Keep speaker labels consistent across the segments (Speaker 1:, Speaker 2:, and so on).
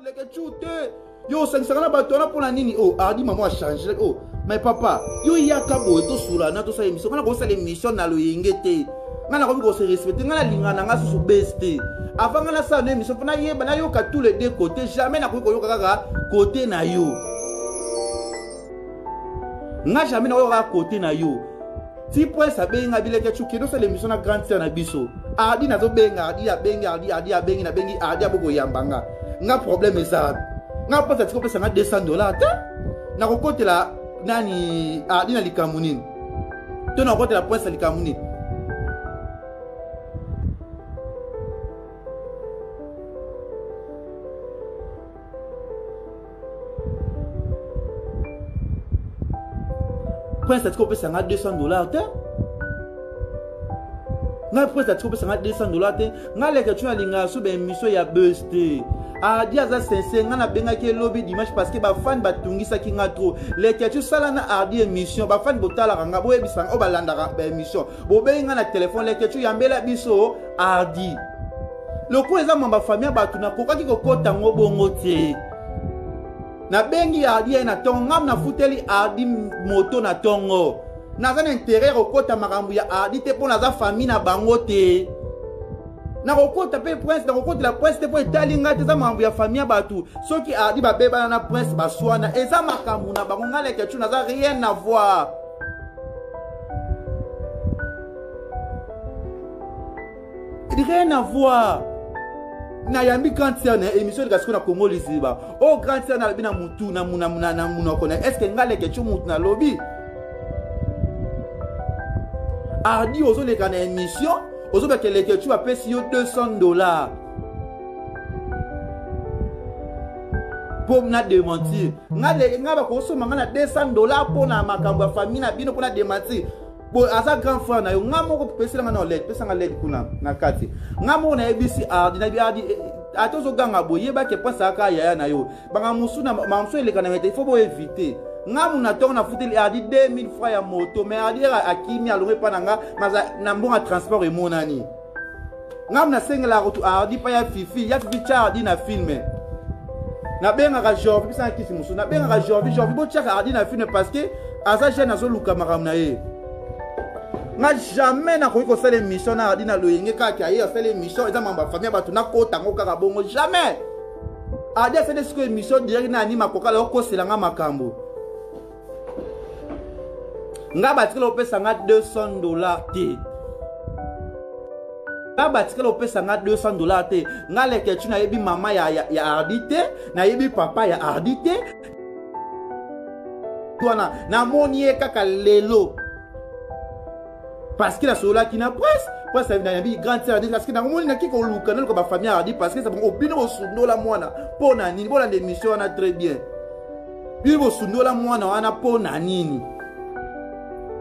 Speaker 1: leke chute. Yo, ça batona pour la nini. Oh, Ardi maman a changé. Oh, mais papa, yo yaka bo to sura na to sa émission. On a ko sa l'émission na lo yengete. Ngana ko se respecter, ngana lingana nga su beste. Avant ngana sa émission, fona yeba na yo ka tous les deux côtés, jamais na ko yo kaka côté na yo. Nga jamais na yo kaka côté na yo. Si point ça benga bileke chuki do sa l'émission na grande sœur na biso. Ardi na zo benga, Ardi ya benga, Ardi ya benga na bengi, Ardi aboko yambanga. Nga problème ça. Nga pasa tiko pesa nga $200 ta. Na ko kote la nani Ardi na likamuni. To na kote la point sa likamuni. Prince tiko pesa nga $200 ta. Nga prince tiko pesa nga $200 te. Nga leke tu na linga so be émission ya birthday. Ardi aza sincère nga na benga ke lobby dimanche parce que ba fan batungisa ki nga trop. Leke tu sala na Ardi émission ba fan botala nga bo ebisanga o balanda ba émission. Bo benga na téléphone leke tu yambela biso Ardi. Loko eza mamba famille batuna kokaki kokota ngo bongo te. Na bengi Ardi na tongo ngam na futeli Ardi moto na tongo. Naza na intérêt kokota makambu ya Ardi te po naza famille na bango te. Na kokota pe prince na kokota la prince te po etalinga te za makambu ya famille batu. Soki Ardi ba beba na prince baswana eza makambu na bango ngaleke tu naza rien à voir. Rien à voir. Na yambi grand sœur na émission de Gasco na Congo Liziba. Oh grand sœur na bina mutu na muna kona. Est-ce que ngale ke mutu na lobby? Ardi ozo le kana émission, ozo be ke le ke tu apesi yo $200. Pour na démentir. Ngaba ko so manga na $200 pour na makambo famille na bino pour na démentir. Bon, asa grand frère na yo ngamo ko pesi nga na led, pesa nga led kuna na kati. Ngamo na ABC Ardi na bi Ardi atozo ganga boye ba ke pesa ka yaya na yo. Banga musu na mamso ele kana mete, il faut bo éviter. Ngamu na tonga na futeli Ardi 2000 francs ya moto, mais Ardi akimi alonge pa nanga maza na mbonga transport e monani. Ngamu na sengela rotu Ardi pa ya fifi, ya fifi cha Ardi na filme. Na benga ka Jovi pesa kisi musu, na benga ka Jovi bo chaka Ardi na filme parce que asa jeune azo luka makam na ye. Nga jamais na koyi ko sala émission na Ardi na loyenge kaka ye sala émission eza mamba famille batu na kota ngo kaka bongo jamais. Ardi sala siko émission direct na anima kokala ko selanga makambo. Nga batikela opesa nga $200 te. Nga batikela opesa nga $200 te. Nga leke tu na yebi mama ya Ardi te, na yebi papa ya Ardi te. Tuana na moni kaka lelo. Parce que la sola qui na presse ça vient na grande sœur parce que na moni na kiko luka na ko ba famille Ardi parce que ça bon obino osundo la mwana pona nini bona l'émission na très bien. Bibo osundo la mwana wana pona nini.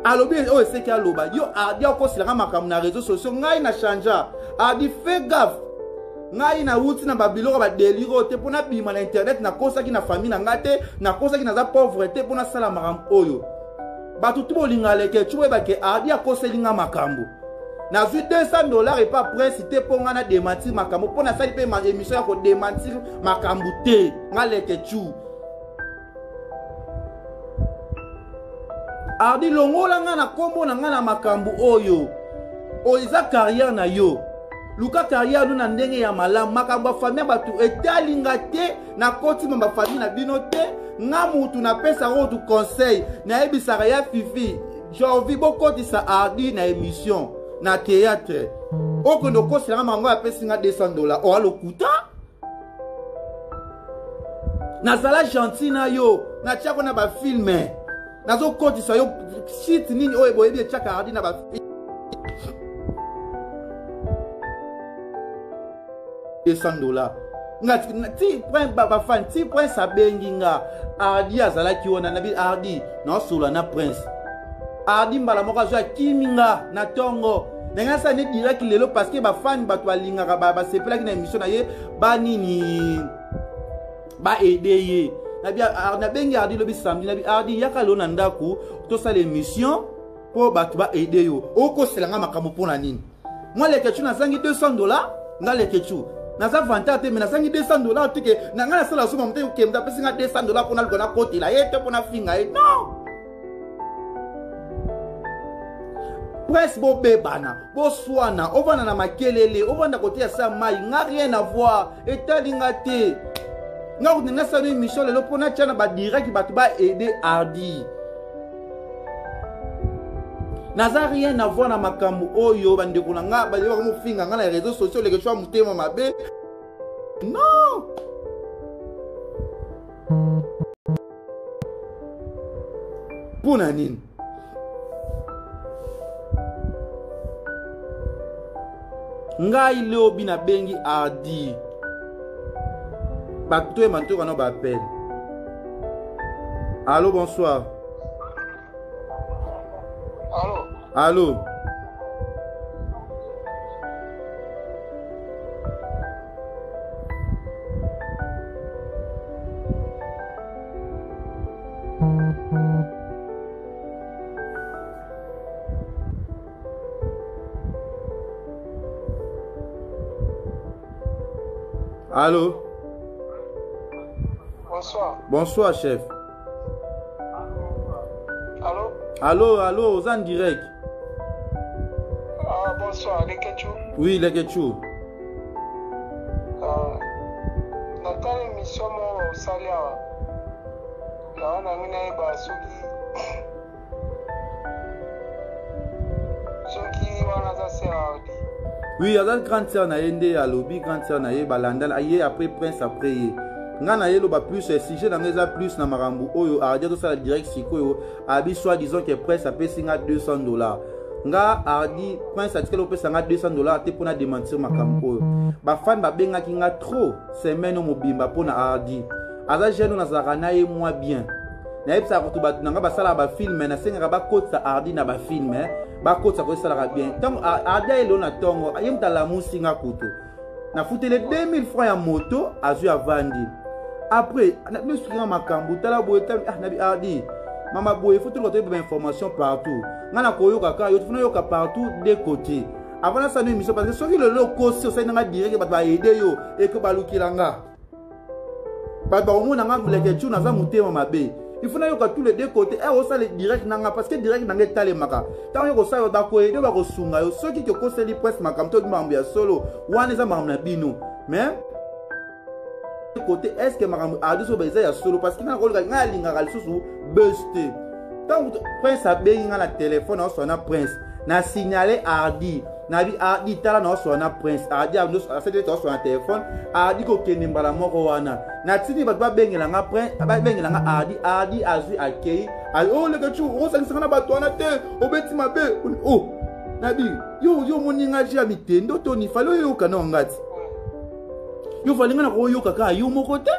Speaker 1: Alobi o c'est que aloba yo Ardi ko sila makambo na réseaux sociaux ngai na chanja Ardi fait gaffe ngai na wuti na babiloko ba délire te pona bima na internet na kosa ki na famille na ngate na kosa ki na za pauvreté pona sala makambo oyo. Batu tubo lingaleke tuwe bake Ardi akoselinga makambo na vu $200 et pas prêt cité pour ngana démentir makambo pour na sali pe ma émission ya ko démentir makambo te ngaleke tu Ardi longola ngana kombo na ngana makambo oyo oiza carrière na yo luka carrière no na ndenge ya malamu makambo famille batu etalinga te na koti mamba famille na bino te nga mutu na pesa ro tu conseil na ebisaka ya fifi Jovi bokoti sa Ardi na émission na théâtre okondo kosela mango ya pesi nga $200 o alokuta na zala gentil na yo na tiako na ba filme nazo koti sa yo shit nini oye boyebi chaka Ardi na ba $200 ti point baba fan ti point sabengi nga Ardi azala ki ona na bi Ardi na sula na prince Ardi mbala moko zo kiminga na tongo nenga sa ne direct lelo parce que ba fan ba to alinga ba sepela ki na émission na ye ba nini ba aider ye na bengi Ardi lobi samedi na bi Ardi yakalo na ndaku to sala émission po ba to ba aider yo oko selanga makambo pona nini moi les ketu na zangi $200 nga les ketu naza vantate mais nasangi $200 tike nanga na sala suma mte ukemda pesi nga $200 pona lukona koti la yete pona finga e non presse bo bebana bo swana ovana na makelele ovanda côté ya sa mai nga rien à voir etalinga te nga kunenga sa ni mission lelo pona tchana ba direct batu ba aider Hardy naza rien à voir na makambu oyo bandeko na nga ba yo ko finga nga na réseaux sociaux leke chwa mutema mabe non pona nini ngai leo bina bengi Hardy bato e manto kana ba appel. Allô, bonsoir. Allô. Allô.
Speaker 2: Bonsoir.
Speaker 1: Bonsoir, chef. Allô, vous en direct.
Speaker 2: Ah, bonsoir, les Ketchou.
Speaker 1: Oui, les Ketchou.
Speaker 2: Dans quelle émission au salaire? On a mis un Soki wana za Hardy.
Speaker 1: Oui, il y a une grande sœur naende à lobby, grande sœur nae balandal aye après prince après ye. Ngana yelo ba plus sujet dans les plus na marambu oyo Hardy to sala direct sikoyo abi soit disons que prince a payé $200. Nga Hardy prince a dit que le pesa $200 te pona démentir makambo oyo. Ba fan ba benga ki nga trop semaine o mobimba pona Hardy. Aza jeune na zaka na ye moi bien. Na yebisa ko to ba nga ba sala ba film na senga ba kotsa Hardy na ba film ba kotsa ko sala bien. Tant Hardy elo na tongo ayemta la musinga kuto. Na futele 2000 francs ya moto azu ya vandi. Après, nous suivons ma cambo, tala boye nabi Hardy. Mama boye, faut tout le information partout. Ngana koyo kaka, yo tuna yoka partout des côtés. Avant ça nous émission parce que ceux qui le loco sur ça n'a direct ba aider yo et que balukilanga. Ba ba omo nanga muleke tu na za mutema mabe. Il faut na yoka tous les deux côtés. Et on ça le direct nanga parce que direct nanga tale maka. Tant yo ko ça yo da ko aider ba ko sunga yo. Ceux qui ko seli presse makamto di mambia solo. Wana za mamna bino. Mais côté est-ce que makambo Hardy so beza ya solo parce que na kolga nga linga kal susu besté tant prince a bengi nga na téléphone na so na prince na signaler Hardy na bi Hardy tala na so na prince Hardy a no fait to so na téléphone Hardy ko kende mbala moko wana na tini ba bengela nga prince ba bengela nga Hardy azui akei oh le gachu o sa ngisana ba to na te obeti mabe oh nabi yo moninga ji amitendo to ni falo yo kana ngati yo valinga na koyo kaka yo mokote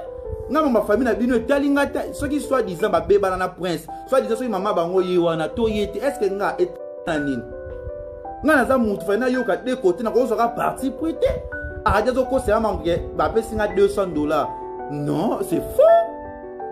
Speaker 1: ngama ma famille na bino etalinga ta soki soit disant ba beba na prince soit disant soki mama bango yiwana to yete est-ce que nga etanini nga na za mutu fa na yo ka de côté na ko so ka parti prêté a jazo ko se amange ba pesinga $200 non c'est faux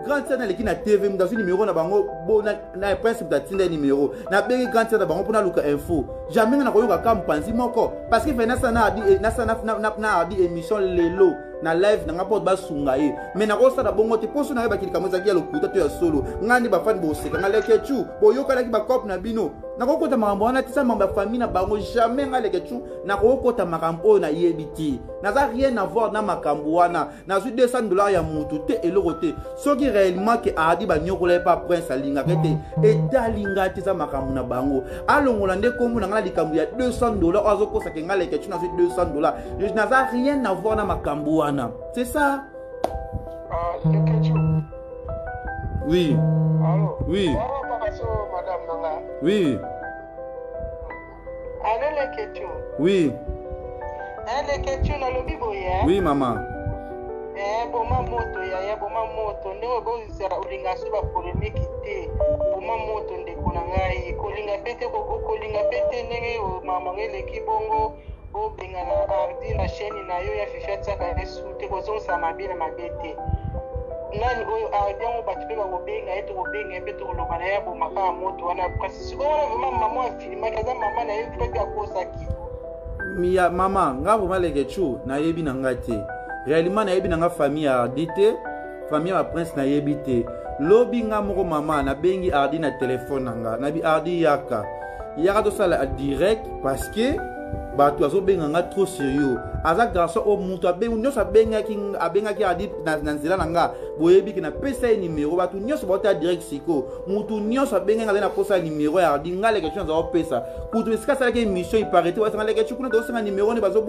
Speaker 1: grande sœur na leki na TV mu dazu numéro na bango bo na prince ta tinda numéro na bengi grande sœur na bango pona luka info jamais na koyoka kampanzi moko parce que fena sana Hardy na Hardy émission lelo na live na ngapo ba sunga ye mais na kosa da bongo te poso na ba kilika moza kia lokuta to ya solo ngani ba fan bo seka ngaleke chu bo yoka la ki ba cop na bino na kokota makambo wana tisa mamba famille na bango jamais ngaleke chu na kokota makambo na yebiti na za rien à voir na makambo wana na zu $200 ya mutu te eloko te soki réellement que Hardy ba nyokola pa prince alinga kete etalinga tisa makambo na bango alongola nde kombo na ngala likambo ya $200 azokosa ke ngaleke chu na zu $200 je na za rien à voir na makambo wana. C'est ça. Oui.
Speaker 2: Allô.
Speaker 1: Oui.
Speaker 2: Madame Nanga.
Speaker 1: Oui.
Speaker 2: Allô les Ketchou.
Speaker 1: Oui.
Speaker 2: Les Ketchou na lobi boye.
Speaker 1: Oui maman.
Speaker 2: Boma moto ya boma moto ndewe bo zera ulinga suba polémique te. Boma moto ndeko na ngai kolinga pete kolinga pete ndenge mama ngele kibongo. O benga na Hardy na chaîne na yo ya fifa tsaka resute ko zonsa mabile mabete nani oyo Hardy ngo batipe ba kobenga eto kobenga epeto koloba na ya bo maka moto wana kasi siko wana vraiment maman afilima kaza maman na yo fete akosaki
Speaker 1: Mia maman, nga vraiment les gechu na yebi na ngate. Réellement na yebi na nga famille ardite, famille ma prince na yebi te. Lobi nga moko maman na bengi ardi na téléphone nga. Na bi ardi yaka. Yaka to sala direct parce que bato azo benga nga trop sérieux. Aza garçon o mutu abenga nyoso abenga ki adi na nzela nanga boyebi ki na pesa numéro bato nyoso bota direct siko mutu nyoso abenga nga na posa numéro ya adi nga leke chance za pesa kutu esika sala ke mission iparete wa sala leke chukuna to sanga numéro ne bazo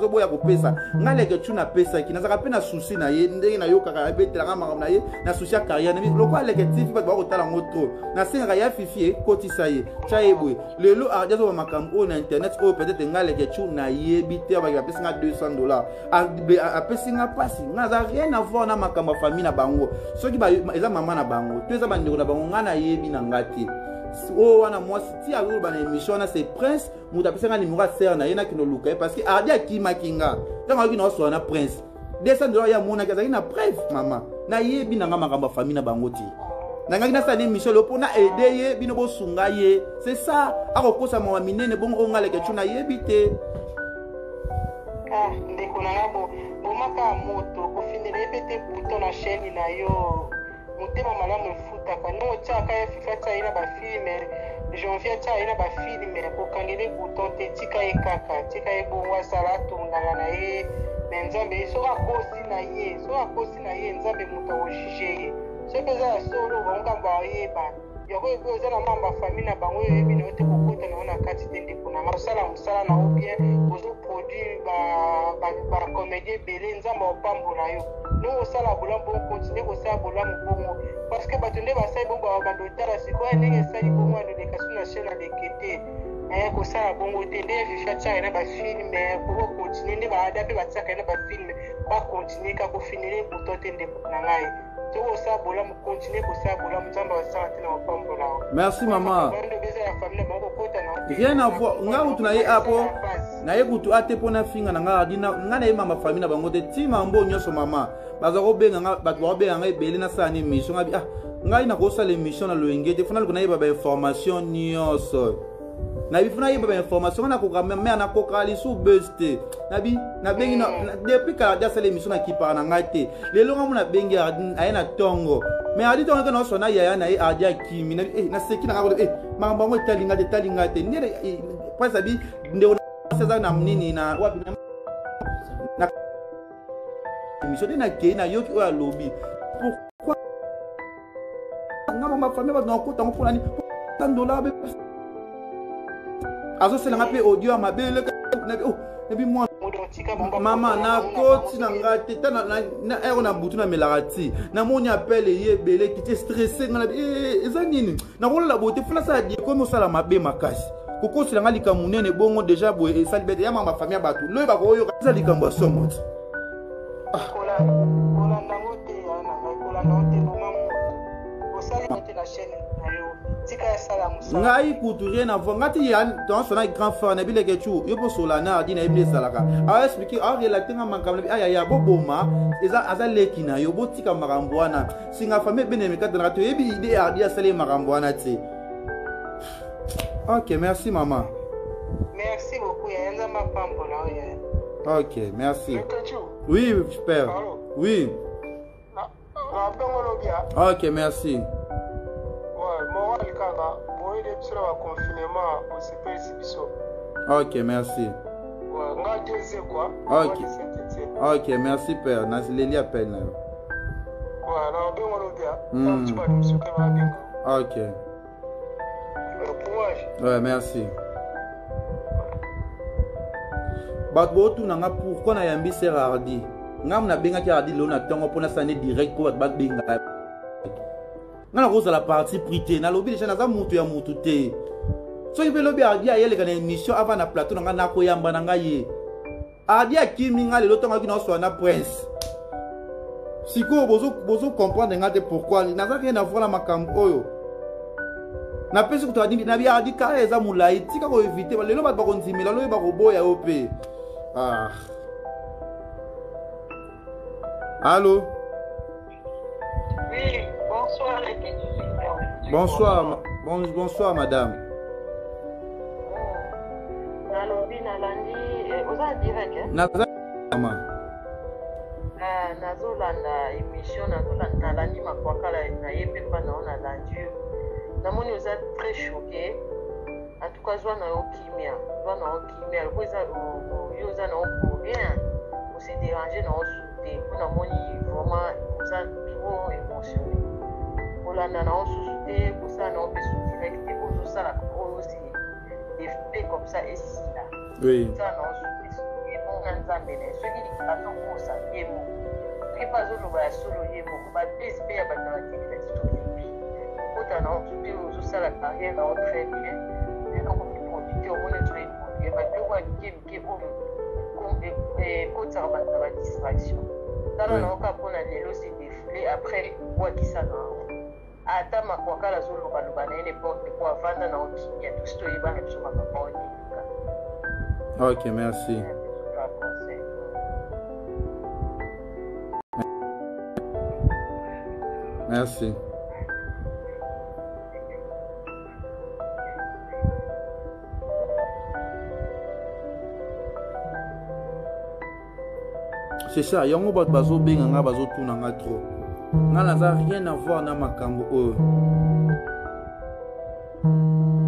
Speaker 1: boya ko pesa nga leke chuna pesa ki na zaka pe na souci na ye ndenge na yo kaka betela nga mangam na ye na souci ya carrière ne lokwa leke tifi ba ko tala ngotro na senga ya fifi kotisa ye chaebwe lelo adi zo makambo na internet o peut-être nga leke chuna ye bité ba ya pesa $200 a pesinga pasi nga za rien à voir na makamba famille na bango soki ba eza mama na bango to eza bandeko na bango nga na yebi na ngati o wana moi si azo ba na émission na c'est prince muta pesinga numéro ser na yena kino luka parce que ardi akima kinga tango kino so na prince $200 ya mona kaza na preuve mama na yebi na nga makamba famille na bango ti nanga kina sa émission lo pona aider ye bino bo sunga ye c'est ça akokosa mawa minene bon onga leke tuna yebite.
Speaker 2: Ndeko na ngabo bomaka moto kofinele pete bouton na chaîne na yo motema malamu efutaka no tiaka ya fifa tia ina ba filme janvier tia ina ba filme kokangele bouton te tika ye kaka tika ye bongwa sala tongala na ye mais nzambe so akosi na ye nzambe moto o juge ye so peza solo bonga ba yeba yako eza na mamba famille na bango yebi no te kokota na ona kati tende kuna masala musala na bien bozo produit ba comédie belé nzamba opambola yo no osala bolambo continue ko sala bolambo bongo parce que batonde ba sai bongo ba dotara siko ndenge sali bongo ndo de kasu na chaîne de kete ko sala bongo tende fifa cha na ba film pour continuer ne ba adape ba tsaka na ba film ba continuer ka ko finir pour tende kuna ngai.
Speaker 1: Merci maman. Rien à voir. Nga utu na ye apo na ye kutu ate pona finga na nga dina nga na ye mama famille na bango te ti mambo nyoso mama baza ko benga nga bato ba benga nga ebele na sa ni mission nga bi nga ina ko sala mission na loenge te fona ko na ye ba information nyoso na bi fona ye ba information na ko ka me na ko ka li su beste na bengi na depuis ka da sala mission na kipa na ngate lelo nga muna bengi ayena tongo mais adi tongo ke no sona ya na adi akimi na seki na ko mamba ngo talinga te ni pasa bi nde seza na mnini na wapi na mission na ke na yoki o lobby pourquoi nga mama famille ba no ko tango pona ni $100 azo sela ngape audio mabele na bi moi mama na koti na ngate tana na ero na butu na melati na moni appelle ye bele ki stressé ngala eza nini na kola bote funa sa di ko mo sala mabe makasi koko sila nga likamunene bongo déjà boye esali bete ya mama famille batu lo ba ko yo za likambo somo
Speaker 2: kola nango te ana kola nango te mamu osali te na chaîne na yo tika ya sala musa
Speaker 1: ngai kutu rien avant ngati ya dans son grand frère na bile kechu yo po solana dina ibile salaka a expliquer a relater nga makambo aya ya boboma eza azaleki na yo botika makambo wana singa famille beneme kadra to yebi ide ya dia sale makambo wana te. Ok, merci maman.
Speaker 2: Merci beaucoup, Yanza Mapambola.
Speaker 1: Ok, merci. Oui, père. Oui. Ok, merci. Ok, merci. Ok. Ok, merci père. Nasileli appelle. Ok. Ouais, merci. Batbo tu nanga pourquoi na yambi ser ardi. Ngam na benga ki ardi lo na tongo pona sane direct ko bat benga. Ngana roza la partie prité na lobi déjà na za mutu ya mutu te. So ibe lobi ardi ayele kana émission avant na plateau nanga na ko yamba nanga ye. Ardi akimi ngale lo tongo ki na so na prince. Siko bozo comprendre ngate pourquoi na za rien à voir la makambo oyo. Na pesi kuto adimi na bia adi kala eza mulai tika ko éviter ba lelo ba ko nzimela lo ba ko boya ope. Ah. Allô?
Speaker 2: Oui, bonsoir les
Speaker 1: Bonsoir, bonsoir madame.
Speaker 2: Nalobi na landi Naza direct, hein?
Speaker 1: Naza mama.
Speaker 2: Nazolanda émission, nalandi makwakala na ye mpe mpa nao nalandi yo. Namoni oza très choqué. En tout cas, zwa na yo kimia. Loko yo oza na yo pour rien. Ose déranger na yo soute. Mpo namoni vraiment oza trop émotionné. Kolanda na yo susu te, kosala na yo mpe sous direct te, ozosala oyo osi des faits comme ça esila.
Speaker 1: Oui.
Speaker 2: Ozala na yo susu te, na nzambe na ye. Soki azokosa ye moko. Soki mpe azoloba ya solo ye moko, babesi mpe ya bato na batikila tito oyebi. Okota na yo susu te, ozosala carrière na yo très bien. Okomi producteur, omoni très bien. Babiloko ya mike oyo kotisaka bato na badistraction. Tala na yo kaka mpona lelo si défoulé après bwakisa na yo. Ata makwakala azolobaloba na ye n'importe quoi avanda na okimia tosi toyebana biso makambo oyo yeluka.
Speaker 1: Ok, merci. Merci. C'est ça, yango bato bazobenga nga bazotuna nga trop. Nga naza rien à voir na makambo oyo.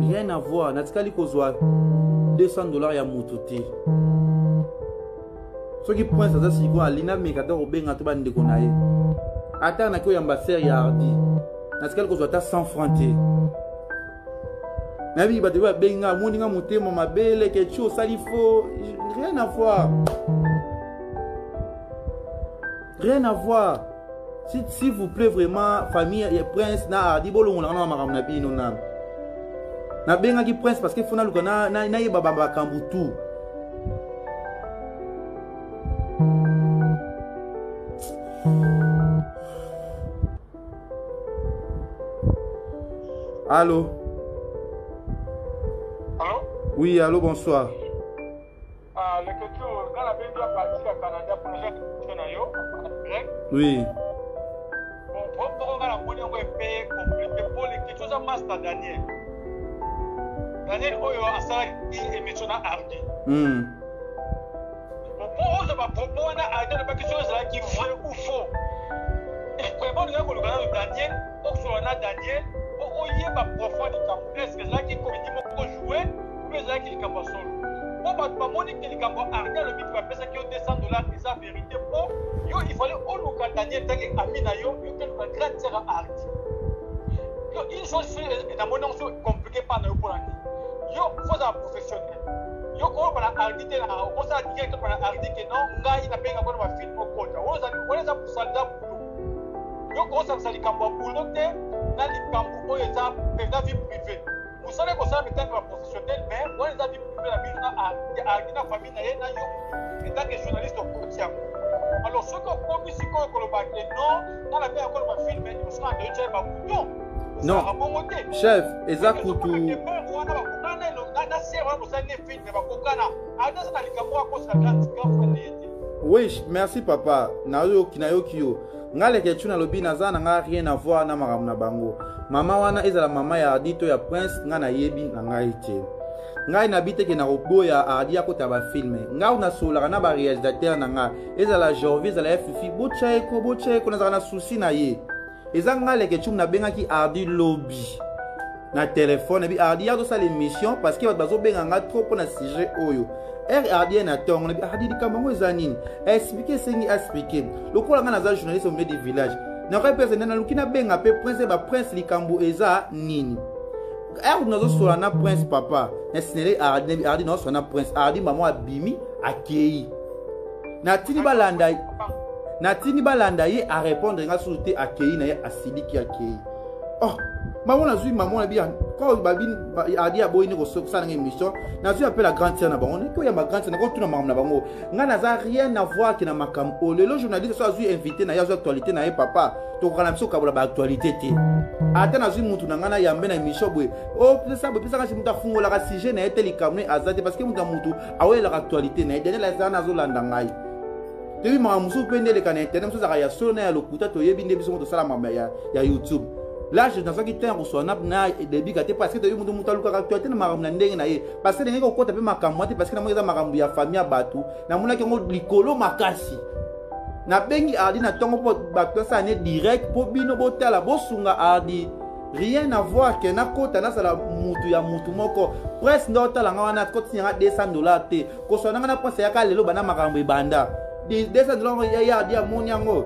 Speaker 1: Rien à voir, natikali kozwa $200 ya moto te. Soki prince aza siko alina meka ta kobenga to bandeko na ye. Ata na ko yamba ser ya ardi. Natikali kozwa ta 100 francs te. Nabi bato ba benga moninga motema mabele quelque chose ça il faut rien à voir. Rien à voir. S'il vous plaît vraiment famille et prince na ardi bolo ngona na makambo na bino na. Na benga ki prince parce que fona luka na yeba baba kambutu. Allô?
Speaker 3: Allô?
Speaker 1: Oui, allô, bonsoir.
Speaker 3: Le question, quand la Bible a parti au Canada pour la
Speaker 1: oui.
Speaker 3: Bon, pourquoi on a la monnaie, on va payer compliqué pour les questions à master Daniel. Daniel, Oyo, a ça, il est maintenant ardi. Bon, pour eux, on a ardi, on a quelque chose qui est vrai ou faux. Et vraiment, nous avons le Canada de Daniel, on a Daniel, on y est pas profond du camp. Est-ce que c'est là qui comité pour jouer ou est-ce là qui est camp solo? Bon, bah, Monique, qui est camp ardi, le but va payer $200, c'est sa vérité. Bon, il fallait au Daniel Tag Amina yo quelque grande terre arti. Yo une chose fait dans mon nom compliqué par nous pour l'année. Yo faut un professionnel. Yo ko para arti na on ça dire que para arti que non ngai na benga kwa film au kota. On ça pour salda boulot. Yo ko ça sali kambo boulot te na li kambo oyo za penda vie privée. Vous savez que ça mettre un professionnel mais on ça vie privée la vie na na famille na ye na yo. Et tant que journaliste au quotidien. Alors, ce qu'on peut dire, c'est que non, dans la vie, encore un film, il me semble que tu as un bouton.
Speaker 1: Non, chef, exactement. Oui, merci papa. Nayo kiyo. Ngale ke tuna lobi nazana nga rien à voir na makambo na bango. Mama wana ezala mama ya Adito ya Prince nga na yebi na ngai te. Ngai nabite ke na roboya Adi akota ba filme. Nga una sola na ba réalisateur na nga. Ezala Jorvi ezala FFI bocheko na zana souci na ye. Ezanga leke chum na benga ki Adi lobby. Na téléphone bi Adi ya do sa l'émission parce que bazo benga nga trop pour na sujet oyo. Adi na tongo na bi Adi dikamango ezanini. Expliquer sengi expliquer. Lokola nga na za journaliste au milieu du village. Na représenter na lukina benga pe prince likambo eza nini. Nous sommes na prince papa. Nesnele Ardi nous sommes na prince. Ardi maman abimi akei. Natini balanda ye a répondre nga souté akei na ye asidi ki akei. Oh, maman na zui maman na bien. Quand babine Ardi aboyini ko ça na émission, na zui appelle la grande sœur na bango. Ko ya ma grande sœur na ko tuna maman na bango. Nga na za rien à voir ki na makam. O lelo journaliste so zui invité na ya zo actualité na ye papa. To kana biso kabola ba actualité te. Ata na zui mutu na ngana yambe na émission boy. Oh, ça be pesa ka mutu afungola ka sujet na eteli kamne azate parce que mutu awela ka actualité na dene la zana zo landa ngai. Tebi ma musu pende le kana internet musu za ya solo na ya lokuta to yebi nde biso mutu sala mama ya YouTube. là je dans qui temps reçoit na débit gâté parce que tu mutu mutu luka ka tu na makambo na ndenge na ye parce que ndenge ko kota pe makambo te parce que na moza makambo ya famille ya batu na mona ke ngo likolo makasi na bengi Ardi na tongo po batu ça ne direct po bino botala bosunga Ardi rien à voir que na kota na sala mutu ya mutu moko presse ndota la ngana koti nga $200 te ko so na presse ya ka lelo bana makambo ibanda $200 ya Ardi ya monyango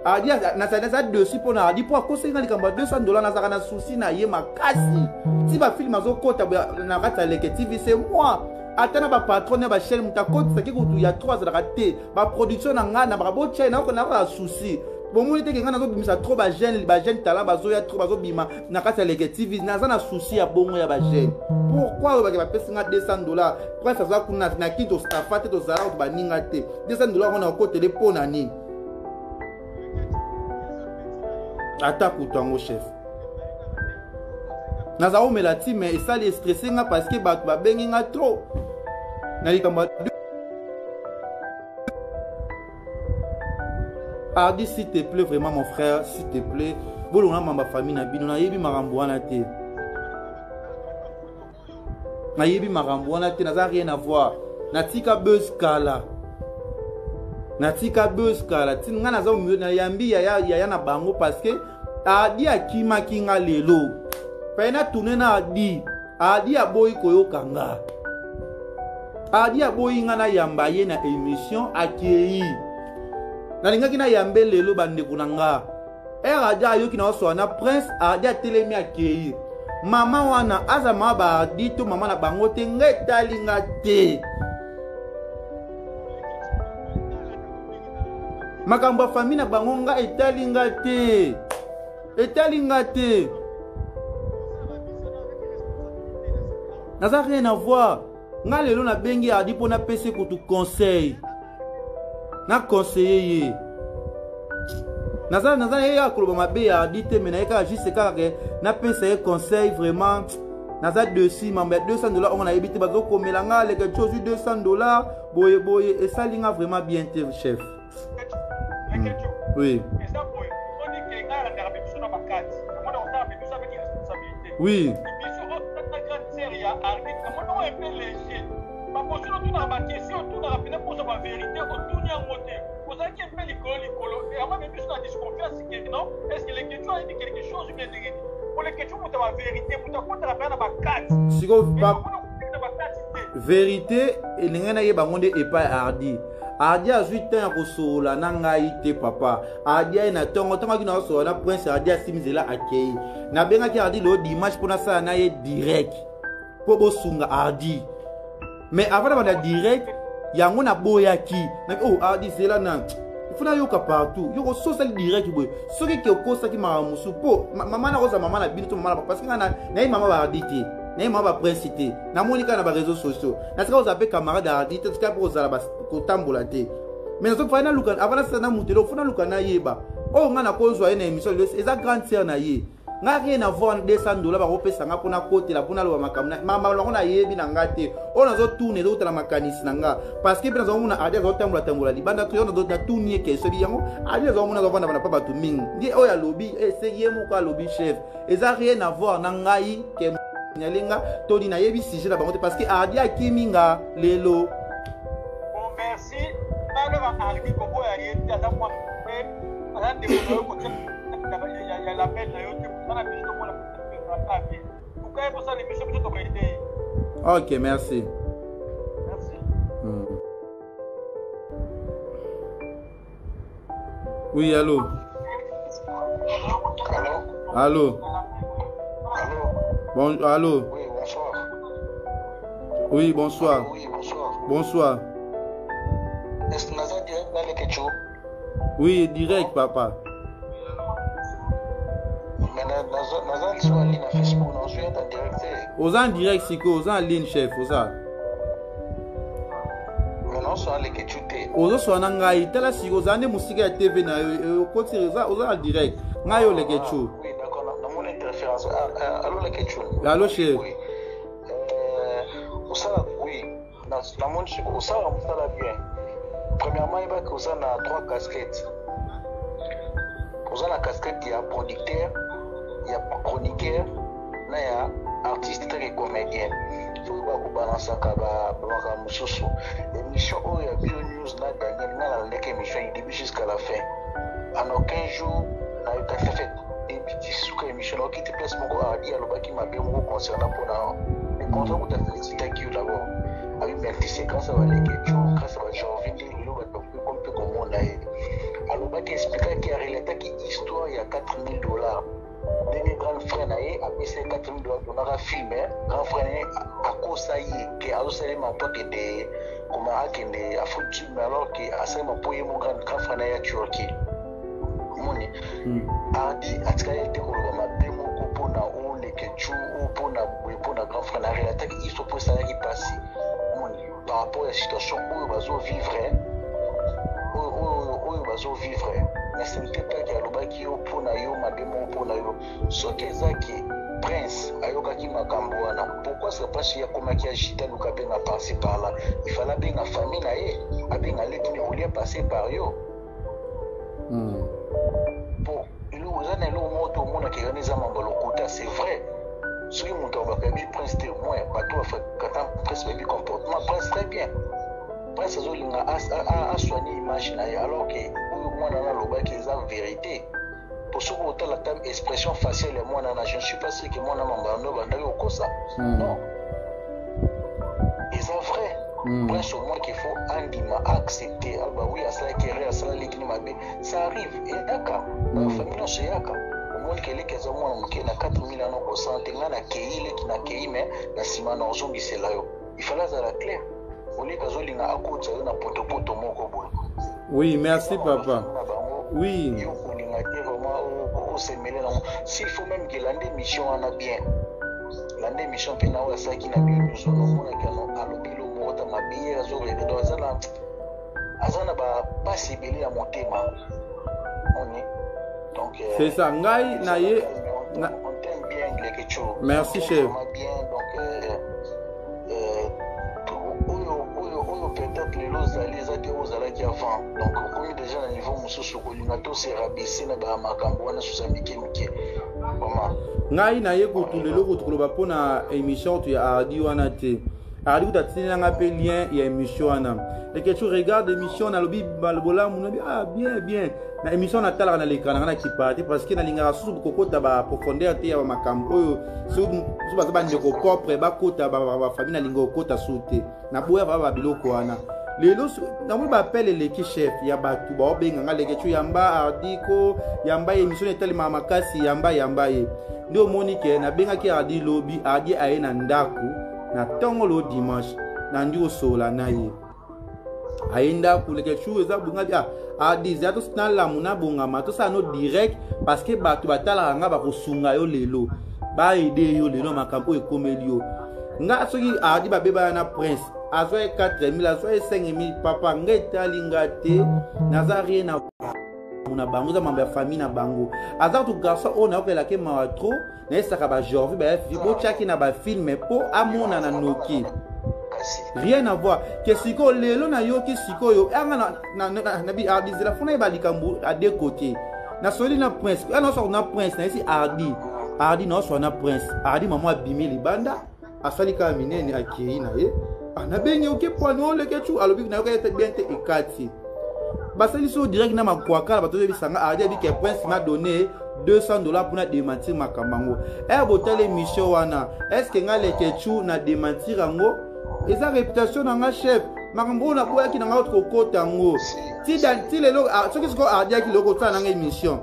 Speaker 1: Ardi na ça dessus pour na Ardi pour ko senga likamba $200 na saka na souci na ye makasi si ba film azo kota na kata leke TV c'est moi atana ba patron na ba chaîne mutakoti saki kutu ya 3 za raté ba production na ngana ba bo chaîne na ko na ba souci bon moi était ngana zo bimisa trop ba jeune talent bazo ya trop bazo bima na kata leke TV na za na souci ya bongo ya ba jeune pourquoi ba pesa nga $200 pourquoi ça va kuna na kinto stafate to zara to baninga te $200 on a ko téléphone ani attaque ou tango chef naza o melati mais ça les stressé nga parce que ba bengi nga trop na likamba Ardi s'il te plaît vraiment mon frère s'il te plaît bolona mamba famille na bino na yebi makambo wana te na yebi makambo wana te naza rien à voir natika buzz kala tinga naza o na yambi ya na bango parce que Ardi akima kinga lelo Paina tourner na Ardi aboyi koyokanga Ardi aboyi nga na yambaye na émission akei na lingaki na yambe lelo bandeko nanga Ardi ayoki na so na prince Ardi atelemi akei mama wana azama ba Ardi to mama na bango te ngetalinga te makambo famille na bango nga etalinga te naza rien à voir nga lelo na bengi Ardi po na pese kutu conseil na conseiller ye naza ye akoloba mabe ya Ardi te mais na yeka juste kaka na pese ye conseil vraiment naza dessus mamba $200 on a évité bazo komela nga le quelque chose $200 boye et ça linga vraiment bien te chef oui oui vérité elingana ye bangonde epa Ardi a 8 ans kosola na ngai te papa Ardi na tongo ki na so na prince Ardi simizela akei na benga ki Ardi lo dimanche pona sa na ye direct po bosunga Ardi mais avant de direct yango na boyaki na Ardi zela na funa yoka partout yoko social direct boy soki ke okosa ki maramusu po mama na roza mama na bintu mama parce que na mama ba Ardi te na mama ba prince te na monika na ba réseaux sociaux na sika ozape camarade Ardi te sika pour ozala ba kotambola te mais na so fana luka avant ça na mutelo funa luka na yeba nga na kozwa ena émission eza grande sœur na ye nga rien à voir $200 ba kopesa nga pona côté la pona lo makamna mama lo na yebi na ngate ona zo tourner zo tala makanisi na nga parce que bien zo mona Ardi zo tambola libanda to yona zo na tourner ke so yango Ardi zo mona zo vanda bana pa batu mingi ndi oya lobby essayer mo ka lobby chef eza rien à voir na ngai ke nyalenga toni na yebi sujet la bangote parce que Ardi akiminga lelo
Speaker 3: bon merci na le Ardi ko boya yeti ata moi ala de ko ya la peine na yote sana biso ko la papier pour que pour ça les biso to aider.
Speaker 1: OK, merci. Oui, allô. Allô. Bon, allô. Oui, bonsoir.
Speaker 4: Oui, bonsoir.
Speaker 1: Bonsoir.
Speaker 4: Est-ce que Naza direct dans les Ketchou?
Speaker 1: Oui, direct, papa.
Speaker 4: Mais Naza soit en ligne à Facebook, on suit en direct.
Speaker 1: Aux en direct, c'est quoi? Aux en ligne, chef, aux en.
Speaker 4: Mais non, soit les Ketchou.
Speaker 1: Aux en soit en ngai, tela si aux en musique à TV na côté aux en direct. Ngai les Ketchou.
Speaker 4: Oui, d'accord. Dans mon interférence. Allô les Ketchou.
Speaker 1: Allô chef.
Speaker 4: Oui. Oui. Dans mon chico, ça va bien. Premièrement, il va que vous avez 3 casquettes. Vous avez la casquette qui est producteur, ya chroniqueur na ya artiste très comédien faut balancer ba mususu émission oyo ya Bio News na Daniel na la leke émission du début jusqu'à la fin en aucun jour na eu fait et puis suka émission au quitte place moko a dit alobaki mabe moko concernant pour na les contrats pour ta féliciter qui d'abord avec merci grâce à leke jo grâce à Jorvin lo ba comme peu comme on a alobaki expliquer qui a relaté qui histoire il y a $4,000 Demi grand frère nae a payé $4,000 on a filmé grand frère a conseillé que a aussi mon pote de comment a kende a foutu mais alors que a ça mon poye mon grand frère nae a Turquie moni a dit a tkaya te ko ma be mon ko pona on le que tu ou pona grand frère nae la taki il faut pour ça qui passe moni par rapport à la situation où bazo vivre où bazo vivre mais ce n'était pas qu'il y a l'obaki yo pona yo mabemo pona yo ce que zaki prince ayoka ki makambo wana pourquoi c'est pas si ya koma ki agita luka benga passer par là il fallait benga famille na ye abenga letni olia passer par yo bon il ozana lo moto mona ki organiza mambo lokuta c'est vrai ce qui monte au bakabi prince témoin bato afakata prince baby comportement prince très bien prince azolinga a soigner image na ye alors que moi na lobaki eza vérité pour ce que autant la table expression faciale moi na je ne suis pas sûr que moi na mambano bandaki okosa non c'est vrai prince au moins qu'il faut andima accepter ah bah oui à ça qui est à ça l'équilibre mabe ça arrive et d'accord la famille non c'est yaka au moins qu'elle est qu'elles ont moins que na 4,000 ans au santé na keile qui na keime na sima na ozongi c'est là il fallait ça la clair oli kazolinga akutsa yo na poto moko boy.
Speaker 1: Oui, merci papa. Oui.
Speaker 4: S'il faut même que l'année mission en a bien. L'année mission peut n'avoir ça qui n'a bien nous on a qu'à l'obilo mota ma bière zo et dans azana pas si belé à mon thème. On est donc
Speaker 1: c'est ça ngai na ye
Speaker 4: on t'aime bien les quelque chose.
Speaker 1: Merci chef.
Speaker 4: Bien donc peut-être les lots allés aux alaki avant donc comme déjà à niveau mususu kolingato c'est rabaissé na ba makambo wana susamike mike vraiment
Speaker 1: ngai na ye kutulelo kutuloba pona émission tu ya adi wana te adi utatina nga pe lien ya émission wana de que tu regardes émission na lobi balbola munabi ah bien na émission na tala na l'écran na ki parti parce que na linga susu kokota ba profondeur te ya makambo oyo so ba ndeko propre ba kota ba famille na linga okota soute na boya ba biloko wana lelo na mo ba appelle l'équipe chef ya batu ba obenga nga leke tu yamba ardiko yamba émission etali makasi yamba ye ndio monike na benga ki ardi lobi ardi aye na ndaku na tongo lo dimanche na ndio sola na ye aenda kuleke chu eza bunga dia ardi za to snala muna bunga ma to sa no direct parce que batu batala nga ba kosunga yo lelo ba aider yo lelo makambo ekomeli yo nga soki ardi ba beba na prince azo 4,000 azo 5,000 papa ngetali ngate nazari na muna bango za mambo ya famille na bango aza to garçon on a okela ke ma trop na esaka ba Jorvi ba fibo chaki na ba film po amona na noki rien à voir que siko lelo na yoki siko yo anga na bi ardi la fona ba likambu à deux côtés na soli na prince na so na prince na isi ardi no so na prince ardi maman abimi libanda asali ka minene akei na ye ana benye oke poano le kechu alobi na yoka bien te ekati basali so direct na makwaka bato bisanga ardi bi ke prince m'a donné $200 pour na démentir makambango botel émission wana est-ce que nga le kechu na démentir ango eza réputation na nga chef makambo na boya ki na nga autre kota ngo ti lelo soki siko ardi ki loko tsana nga émission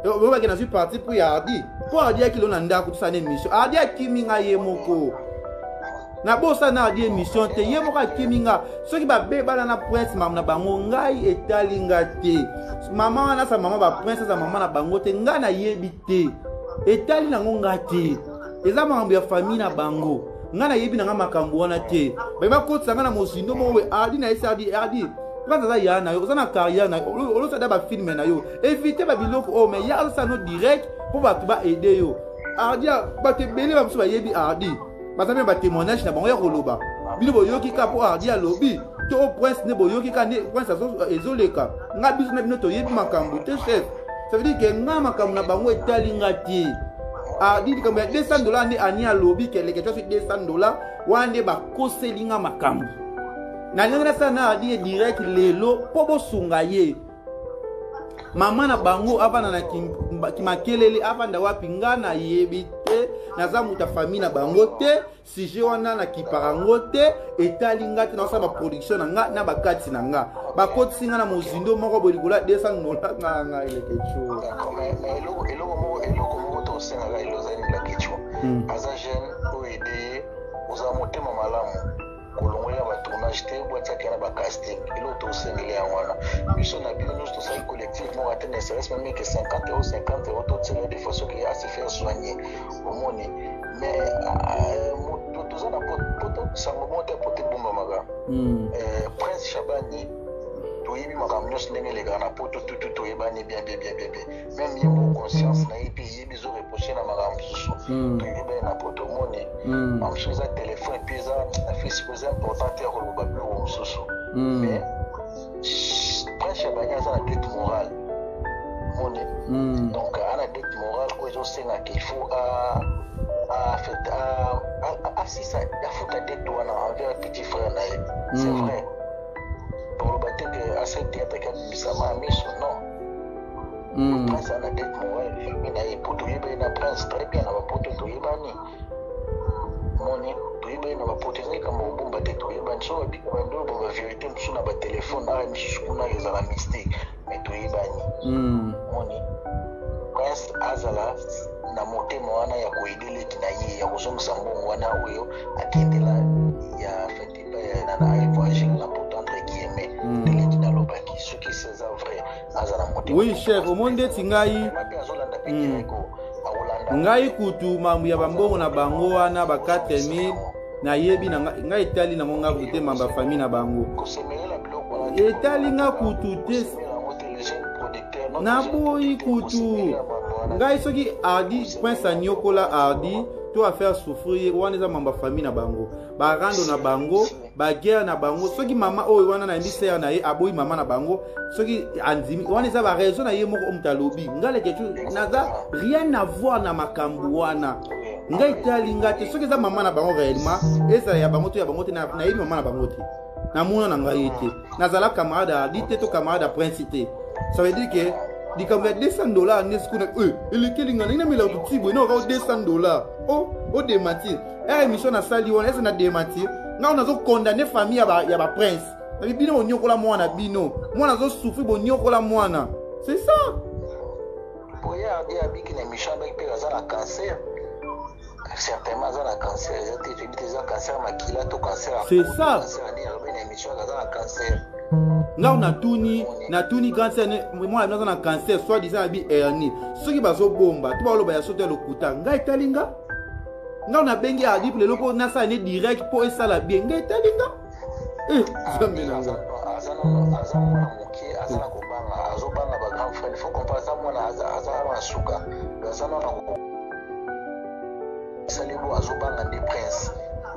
Speaker 1: bo ba ki na suis parti pour ardi pour ardi ki lo na ndako tsana émission ardi kimi nga ye moko na bosa na ardi émission te ye moko kimi nga soki ba be bana na prince mam na bango ngai etali nga te mama na sa mama ba prince sa mama na bango te nga na yebi te etali na nga te eza makambo ya famille na bango nga na yebi na nga makambo wana te ba kotsa nga na mosindo mo we ardi na ardi kwanza za ya na yo za na carrière na olo sa da ba film na yo éviter ba biloko mais ya ça no direct pour ba tuba aider yo ardi ba te bele ba mso ba yebi ardi ba sa ba témoignage na bango ya koloba bino boyoki ka po ardi alobi to prince ne boyoki ka ne prince azo ezoleka nga biso na bino to yebi makambo te chef ça veut dire que nga makambo na bango etali nga te Ardi likambo ya $200 nde ani alobi keleke chose $200 wande bakoselinga makambo nalinga sana Ardi direct lelo po bosunga ye mama na bango avana na kimakelele avanda wapi nga na yebi te naza muta famille na bango te sije wana na kiparango te etali nga te na ba production na nga na bakati na nga bakotisi nga na mozindo moko bolikola $200 nga eleke cho
Speaker 4: eloko moko tosenga elozani la kichwa aza jeune oede oza motema malamu kolongola ba tournage te boataki na ba casting ilo tosengele ya wana biso na bino nous tous collectivement atteindre serait même que 50 € tout c'est de façon qui a se faire soigner au monde mais tous on a poto ça monte poto bomba maga Prince Shabani toyebi makambo nyonso ndenge elekaka na poto tutu toyebani bien même ye mo conscience na ye mpe yebi ezoreproche na makambo mosusu toyebani na poto omoni mamosusu eza telefone epi eza facebook eza important te ya koloba biloko mosusu mais Prince Shabani aza na dette morale omoni donc ana dette morale oyo ezosengaka il faut afuta dette wana envers petit frère na ye c'est vrai pour le battre que à cette théâtre qui ça m'a mis son nom prince a dette morale il a pour tout na prince très bien na pour tout yebani moni to yebani na pour tout comme au bomba te to yebani so bi ko ndo bomba vérité msu na ba téléphone na msu kuna yeza la mystique mais to yebani moni prince azala na motema wana ya koidele kina ye ya kusomsa mbongo wana oyo akendela ya fetiba ya na voyager la
Speaker 1: oui chef au monde tingai ngai kutu mambu ya bambongo na bango wana ba 4000 na yebi na ngai etali na monga kute mamba famille na bango etali nga kutu te na boyi kutu ngai soki Ardi Prince anyokola Ardi to a faire souffrir wana za mamba famille na bango ba rando na bango ba guerre na bango soki mama oyo wana na ndise na ye aboyi mama na bango soki andimi wana za ba raison na ye moko omtalobi ngale quelque naza rien à voir na makambu wana ngai tali ngate soki za mama na bango réellement eza ya bango to ya bango te na ye mama na bango te na mona na ngai te nazala camarade Ardi te to camarade Prince te ça veut dire que dikambe $200 nesikuna elekelinga nina mela kutibo ina ka $200 o démentir émission na sali wana esa na démentir nga on a condamné famille ya ba prince na bino onyokola mwana bino mwana zo souffrir bonyokola mwana c'est ça
Speaker 4: boya dia biki na émission ba ipeka za na cancer certainement za na cancer za cancer makila to cancer
Speaker 1: c'est ça
Speaker 4: ni na émission za na cancer
Speaker 1: nga on a tuni cancer moi na na cancer soit disant bi hernie soki bazo bomba to ba loba ya sote lokuta nga etalinga nga on a bengi Ardi pour le lopo na sa ne direct pour esala bien nga etalinga zambe nanga
Speaker 4: azana moki azana kobanga azobanga ba grand frère il faut comprendre ça mona azana na suka azana na salebo azobanga des princes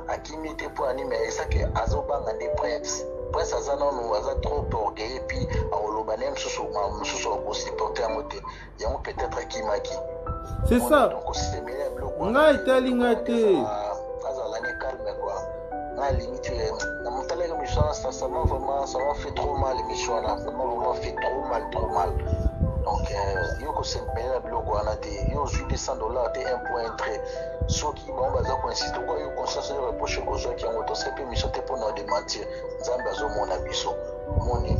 Speaker 4: akimite pour anime esake azobanga des princes prince azana no aza trop orgueilleux puis aoloba nem susu ko supporter moté yango peut-être akimaki
Speaker 1: c'est ça nga etalinga te
Speaker 4: azala ne calme quoi na limite na motala comme ça ça m'a vraiment ça m'a fait trop mal l'émission là ça m'a vraiment fait trop mal donc yoko sempela biloko wana te yo zu $200 te un point très soki bon baza ko insiste ko yo conscience de reproche ko zo ki ngo to sepe mission te pour nous démentir nzambe azomona biso moni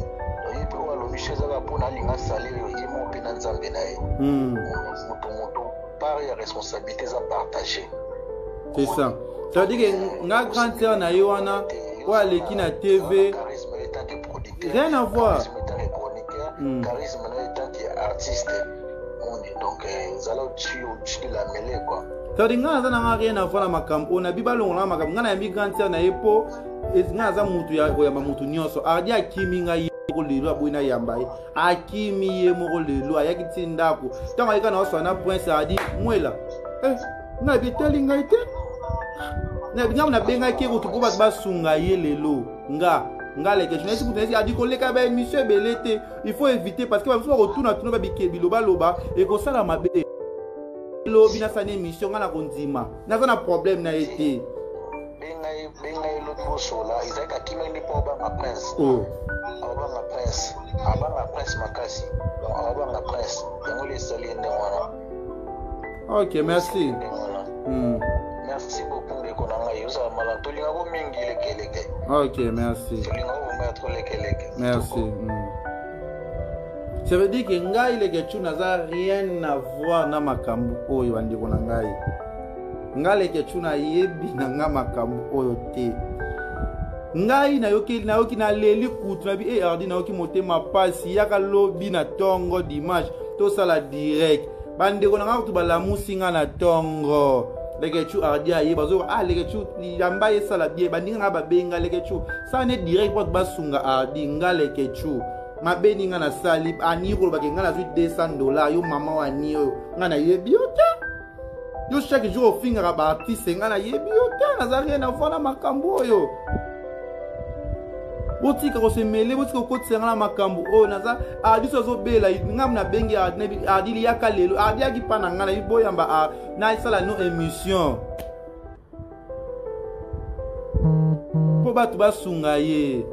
Speaker 4: yepe walo mission za pour na linga salaire yo yemo pe na nzambe na ye moto part ya responsabilité za partager
Speaker 1: c'est ça ça veut dire que nga grand sœur na yo wana wa leki na TV rien à voir
Speaker 4: charisme na étant artiste donc zala tu la mêlée quoi
Speaker 1: ça veut dire nga na rien à voir na makambo na bibalongo na makambo nga na mi grand sœur na yepo nga za mutu ya mutu nyonso Ardi akimi nga ko lelo aboina yamba akimi ye moko lelo ayaki tindako tanga ika na osana Prince Ardi mwela na biteli nga ite na binga na benga ki ko tuko ba sunga ye lelo nga les questions si vous avez dit qu'on les cabe monsieur belete il faut éviter parce que va faut retourner à tout ba bikebi loba et ko sala mabe lobi na sa émission ngana kondima naza na problème na été
Speaker 4: bengai l'autre bosola izaka kimeni po ba prince abanga prince makasi donc abanga prince yango les saliens de wana.
Speaker 1: OK, merci.
Speaker 4: Merci beaucoup de konanga yosa malantoli ngako mingi lekeleke.
Speaker 1: OK, merci. Merci. Ça veut dire que ngai leke chu naza rien à voir na makambu oyo bandiko na ngai. Ngai leke chu na yebi na nga makambu oyo te. Ngai na yoki na leli kutu na bi ardi na yoki motema pasi yaka lobi na tongo dimanche to sala direct. Bandiko na nga to balamusi nga na tongo. Leke chu ardi aye bazo leke chu yamba yesala bien bandinga nga babenga leke chu ça ne direct pour basunga ardi nga leke chu. Ma beni nga na sali ani ko ba nga na $200 yo mama wa ni yo nga na yebi ota yo chaque jour finga ba artiste nga na yebi ota na za rien à voir na makambo yo botika ko se mele botika ko tsenga na makambo o na za adi so zo bela nga na bengi adi ya kalelo adi aki pana nga na boyamba na sala no émission po batu basunga ye.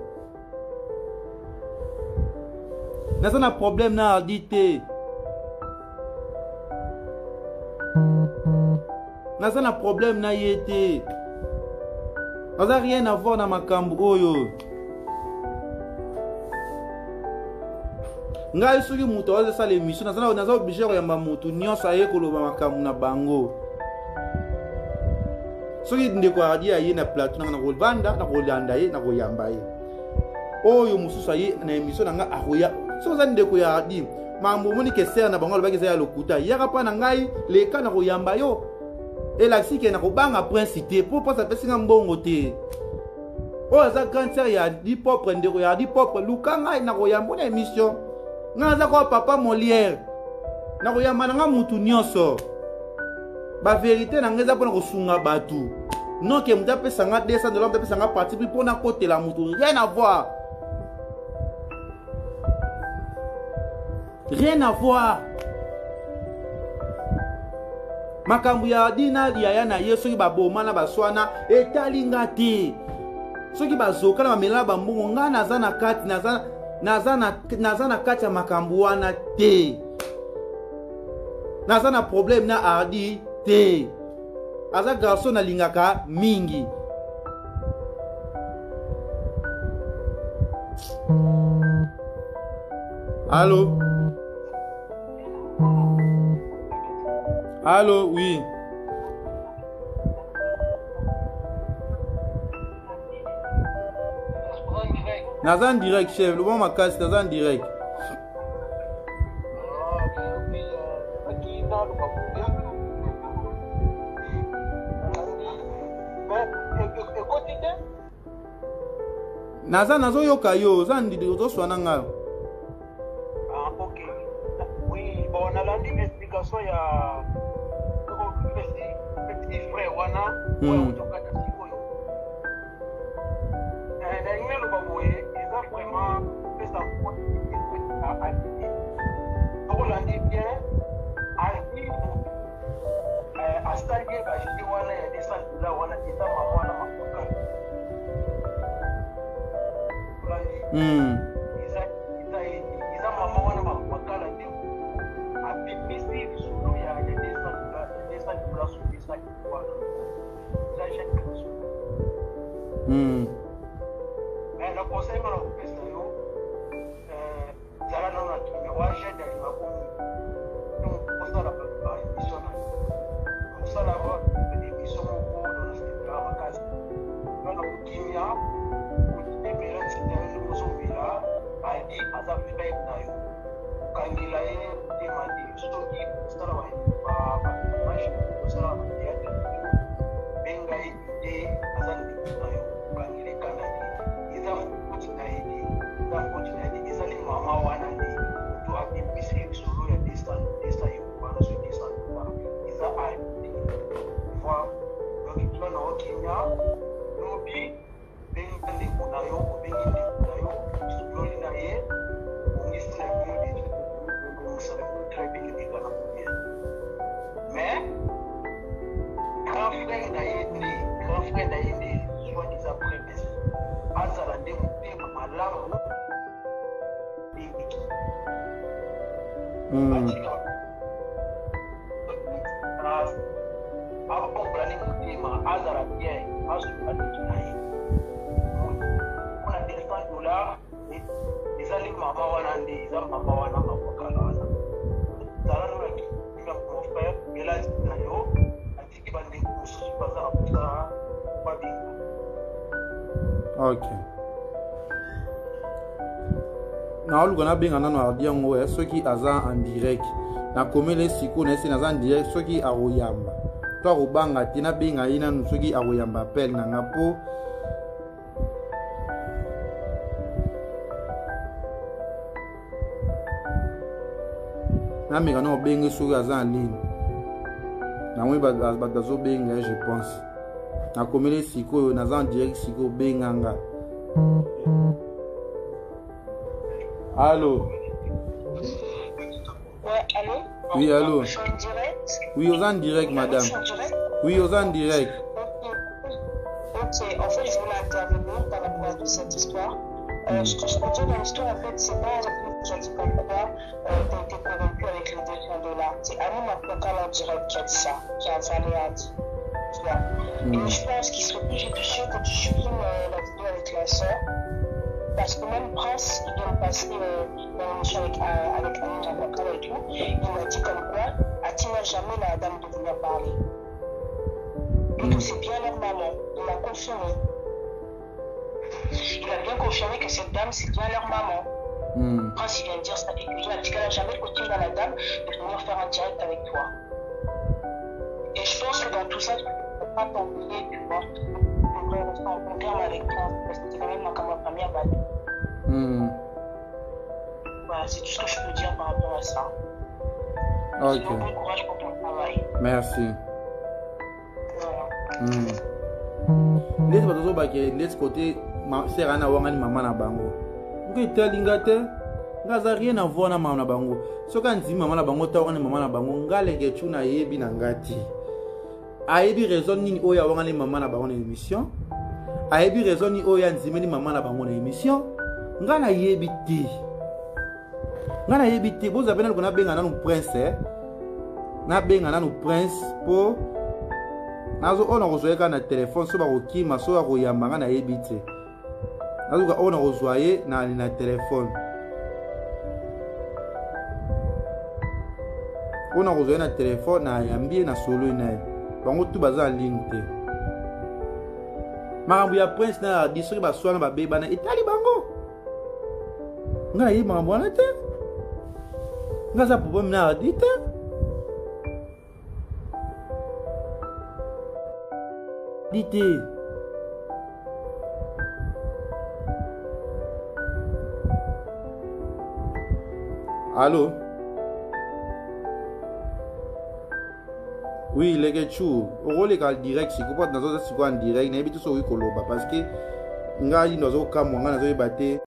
Speaker 1: Naza na problème na ardité. Naza na problème na yete. Naza rien à voir na makambu oyo. Ngai soki muto waze sala émission naza obligé ko yamba mutu nyonso aye koloba makambu na bango. Soki ndeko ardi aye na plateau na ko vanda na ko landa ye na ko yamba ye. Oyo mususu aye na émission nga akoya. So za ndeko ya ardi mambo moni ke ser na bango ba ke za lokuta yaka pa na ngai le kana ko yamba yo elaxi ke na ko banga principe pour pas ça pesinga mbongo te o za cancer ya di propre ndeko ya di propre lukanga na ko yamba na émission nga za ko papa Molière na ko yamba nga mutu nyonso ba vérité na ngeza pona ko sunga batu non ke muta pesa nga $200 muta pesa nga parti pour na côté la mutu rien à voir. Rien à voir. Makambu ya dina ya na yesu ki baboma na baswana etalinga te. Soki bazoka na bamela bambongo nga naza na kati naza na kati ya makambu wana te. Naza na problème na ardi te. Aza garçon na lingaka mingi. Allô? Allô, oui. Nazan direct, chef. Le bon ma casse, Nazan direct. Nazan nazo yoka yo, zan di to swana nga.
Speaker 3: OK. Oui, bon, on a une explication il y a petit frère wana on toka ta sikoyo. Na ngelo ba boye, eza vraiment pesa kwa a on l'a dit bien, a stade ba shi wana ya $200 wana ita mama wana makoka. Iza mama wana makoka la ndio. A pipisi sulu ya $200 sur pesa kwa. Za chèque sulu. Mais le conseil m'a pesa yo zala na tumbe wa jende limakumu. Donc pour ça la émission là. Pour ça la émission au dans le studio à Makasi. Dans le kimia Adi azafika nayo kangila ye demandi soki sala wa mashi sala wa ya benga ide azandi nayo kangile
Speaker 4: akomplani mutima azala bien azukanitinaye kuna $100 ezali mama wana nde eza mama wana mabokala wana zala nolakika profere eladi na yo atiki bandeko mosusu baza na kosala babinga.
Speaker 1: Ok. naoluka nabenga nano ardi yango soki aza en direct nakomele siko na ese naza en direct soki akoyamba to akobanga te nabenga ye nanu soki akoyamba appel nanga mpo nameka na obenge soki aza en ligne namoni bato azobenga je pense nakomele sikoyo naza en direct siko obenganga. Allô?
Speaker 5: Ouais, allô?
Speaker 1: Oui, allô?
Speaker 5: Je suis en direct?
Speaker 1: Oui, aux en direct, madame. Oui, aux en direct.
Speaker 5: Ok, en fait, je voulais intervenir par rapport à toute cette histoire. Ce que je peux dire dans l'histoire, en fait, c'est pas qui a dit comme quoi tu as été corrompu avec les $200. C'est Annie Mapocal en direct qui a dit ça, qui a envoyé à dit. Tu vois? Et je pense qu'il serait plus judicieux que tu supprimes la vidéo avec la soeur. Parce que même Prince, il vient de passer dans l'émission avec Annie Mapocal et tout, il m'a dit comme quoi, Atina jamais la dame de venir parler. Et tout, c'est bien leur maman. Il m'a confirmé. Il a bien confirmé que cette dame, c'est bien leur maman. Prince, il vient de dire ça. Et puis, il a dit qu'elle n'a jamais continué à la dame de venir faire un direct avec toi. Et je pense que dans tout ça, tu ne peux pas t'ennuyer, tu vois. Tu devrais rester en bon terme avec toi. Parce que c'est quand même ma première balle. Voilà, c'est tout ce que je peux dire par rapport à ça.
Speaker 1: Ok.
Speaker 5: Bon courage pour ton travail.
Speaker 1: Merci.
Speaker 5: Voilà.
Speaker 1: Ndeti bato ozobake ndeti kote sera na wanga ni mama na bango ngai telinga te ngaza rien à voir na mama na bango soki andimi mama na bango ta wanga ni mama na bango ngaleke tu na yebi na ngati ayebi raison nini oyo awanga ni mama na bango na émission ayebi raison nini oyo andimi ni mama na bango na émission nga na yebi te boza bena ko na benga nanu prince na benga nanu prince po nazo ona kozoyeka na telefone so bakokima so akoyambanga na yebi te nazoka ona kozwaye na telefone ona kozoye na telefone na yambie na solo na ye bango tu baza en ligne te makambo ya prince na ardi soki baswana babebana etali bango nga na yebi makambo wana te nga aza problème na ardi te. Dite. Allô? Oui, les gars, tu rôle est direct, c'est quoi dans ce en direct, n'habite tout sur Koloba parce que nga yi dans aucun moment dans batté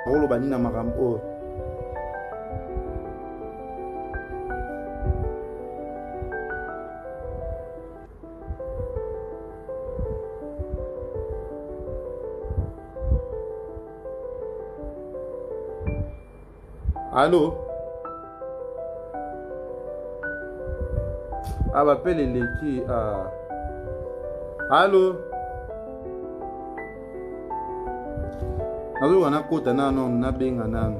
Speaker 1: rôle bani na makambo. Allô? Ah, bah, appelle les qui? Allô? Allô, on a côté non, on a bien un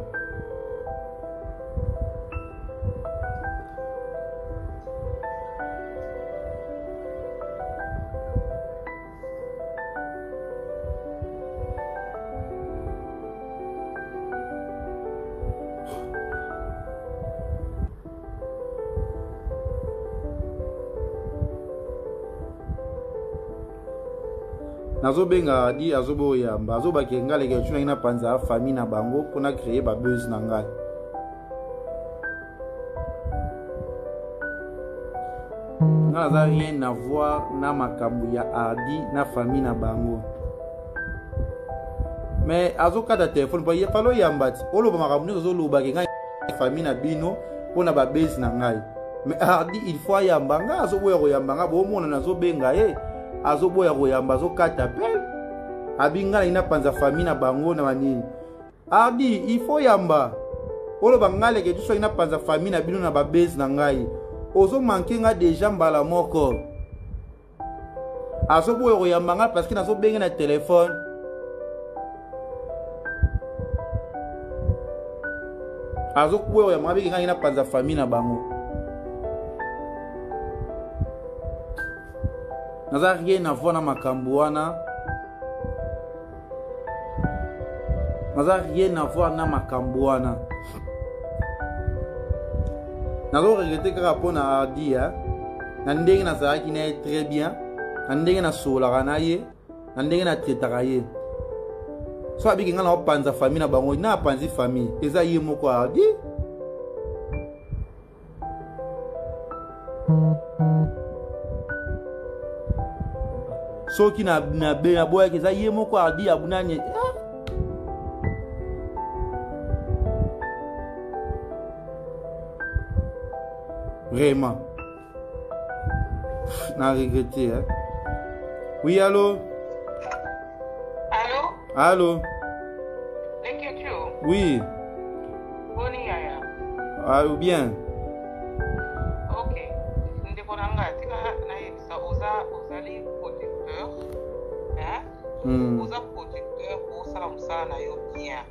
Speaker 1: nazobenga di azoboyamba azobake ngaleke tuna ina panza famille na bango pona créer ba buzz na ngai ngaza rien à voir na makambo ya ardi na famille na bango mais azokata téléphone pa yefalo yambati oloba makambo nzo lobake ngai famille na bino pona ba buzz na ngai mais ardi il faut yamba nga azoboya koyamba nga bomona nazobenga ye azoboya koyamba azokata appel abinga ina panza famille na bango na manini ardi il faut yamba olo bangale ke tuso ina panza famille na bino na babezi na ngai ozo manke nga déjà mbala moko aso boyo ya manga parce que nazo benga na téléphone azo boyo ya manga nga ina panza famille na bango naza rien à voir na makambo wana naza rien à voir na makambo wana nazo regretter kaka pona Ardi na ndenge nazalaki na très bien na ndenge nasolaka na ye na ndenge natetaka ye so abiki nga na opanza famille na bango na apanzi famille eza ye moko Ardi soki na boya eza ye moko Ardi abunanye vraiment n'a regretté hein. Oui allô allô oui allô bien
Speaker 6: ok ndeko nanga tika na yebisa ozali producteur hein oza producteur osala mosala na yo bien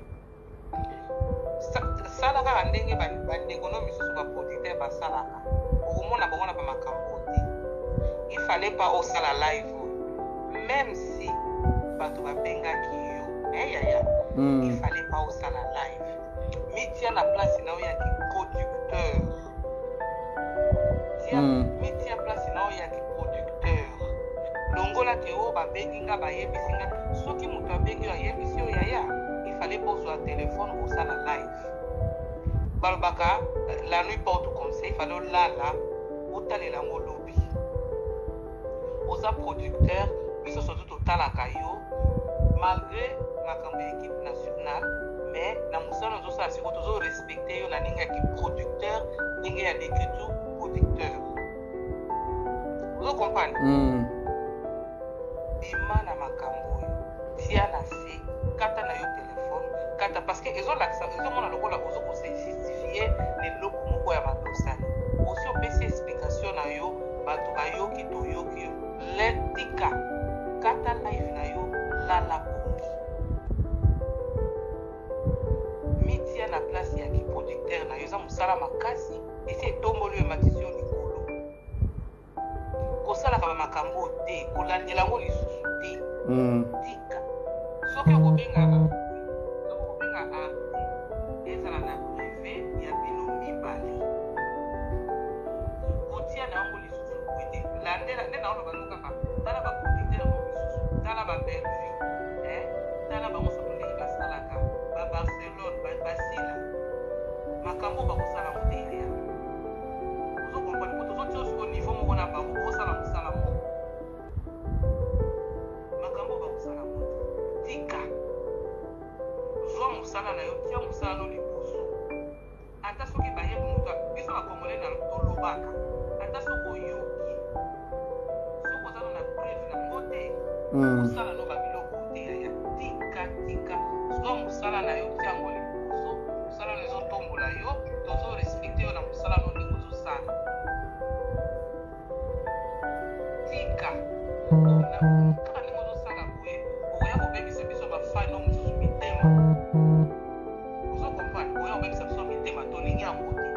Speaker 6: sala kaka ndenge bandeko no misusu baproducteur basalaka okomona bango na bamakambo te il fallait pas osala live même si bato babengaki yo yaya il fallait pas osala live mitia na place na yo ya kiproducteur mitia place na yo ya kiproducteur longola ke oyo babengi nga bayebisi nga soki moto abengi yo ayebisi yo yaya il fallait pas ozwa téléphone osala live balobaka la nuit porte conseil fallait olala otalela yango lobi oza producteur biso surtout totalaka yo malgré makambo ya équipe nationale mais na mosala ozosala sikoyo tozorespecte yo na ndenge ya kiproducteur ndenge ya l'écriture producteur ozokomprendre bima na makambo oyo tia na se kata na yo telefone kata parce que ezomona lokola ozokosejustifie leloko moko ya matosani osi opesi explication na yo bato bayoki toyoki yo letika kata live na yo lala bongi mitia na place ya kiproducteur na yo eza mosala makasi esi etomboli yo ematisi yo likolo kosalaka bamakambo te kolandela yango lisusu te tika soki okobengaka ezala na privé ya bino mibale kotia na yango lisusu ete landela nde na oloba kaka tala baproducteur mo misusu tala babelgi tala bango soko ndenge basalaka babarcelone basila makambo bakosala mo te yaya ozokomprane po tozotia osiko niveau moko na bango okosala mosala moko makambo bakosala mo te tika zwa mosala na yo tia mosala no liboso ata soki bayebi moto biso bakongole na tolobaka ata soki oyoki soki ozana na preve na ngo te mosala no babiloko te yaya tika zwa mosala na yo tia yango liboso mosala no ezotombola yo tozorespecte yo na mosala no ndenge ozosala tika kaka ndenge ozosala boye okoya kobebisa biso bafani no mosusu mitema ozokomprane oya kobebisa biso mitema tolingi yango te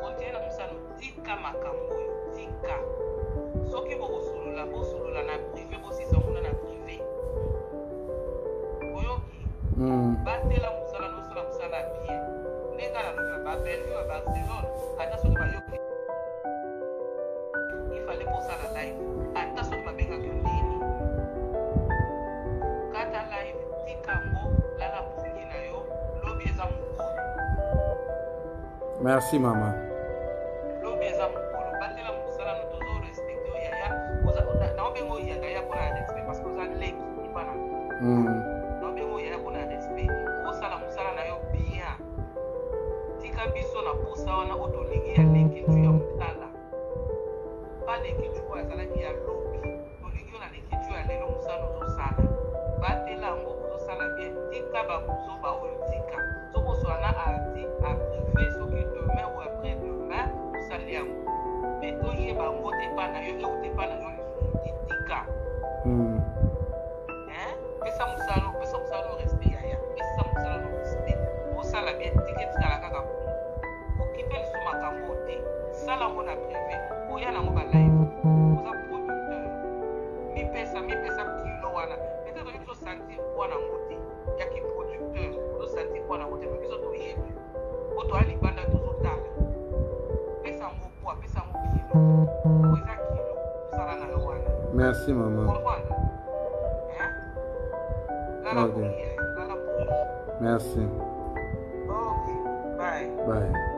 Speaker 6: kontinue na mosala tika makambo oyo tika soki bosolola na privé bosisa nguna na privé oyoki batela mosala nosala mosala bien ndenge na lobi babelgi ba barcelone ata soki bayoki ifale posala live ata soki babengaki nini kata live tika ngo lala bongi na yo lobi eza mokolo
Speaker 1: merci mama
Speaker 6: lobi eza mokolo batela mosala no tozorespecte oyo yaya naobenga oyo yaya mpona ya respect parce que oza leki ibana naobenga oyo yaya mpona ya respect okosala mosala na yo bien tika biso na posa wana oyo tolingi ya leki ju ya motala pa leki ju oyo azalaki ya lobi tolingi yo na leki ju ya lelo mosala ozosala batela yango ozosala bien tika babuzoba oyo tika sokosola na arti aprive bango te pa na yo euti pa na yo lisusu titika pesa mosala no respect yaya pesa mosala no respect osala bien tike tikala kaka okipe lisusu makambo te sala ngo na privé oya nango balive oza producteur mipesa kilo wana peut-être oyo tosantir mpo nango te yaki producteur tosantir mpo nango te me biso toyebi po toya libanda tozotala pesa ngo poa pesa ngo kilo oeza kilo osala na yo wana.
Speaker 1: Merci maman.
Speaker 6: Comprendre?
Speaker 1: Okay. Merci.
Speaker 6: Okay. Bye.
Speaker 1: Bye.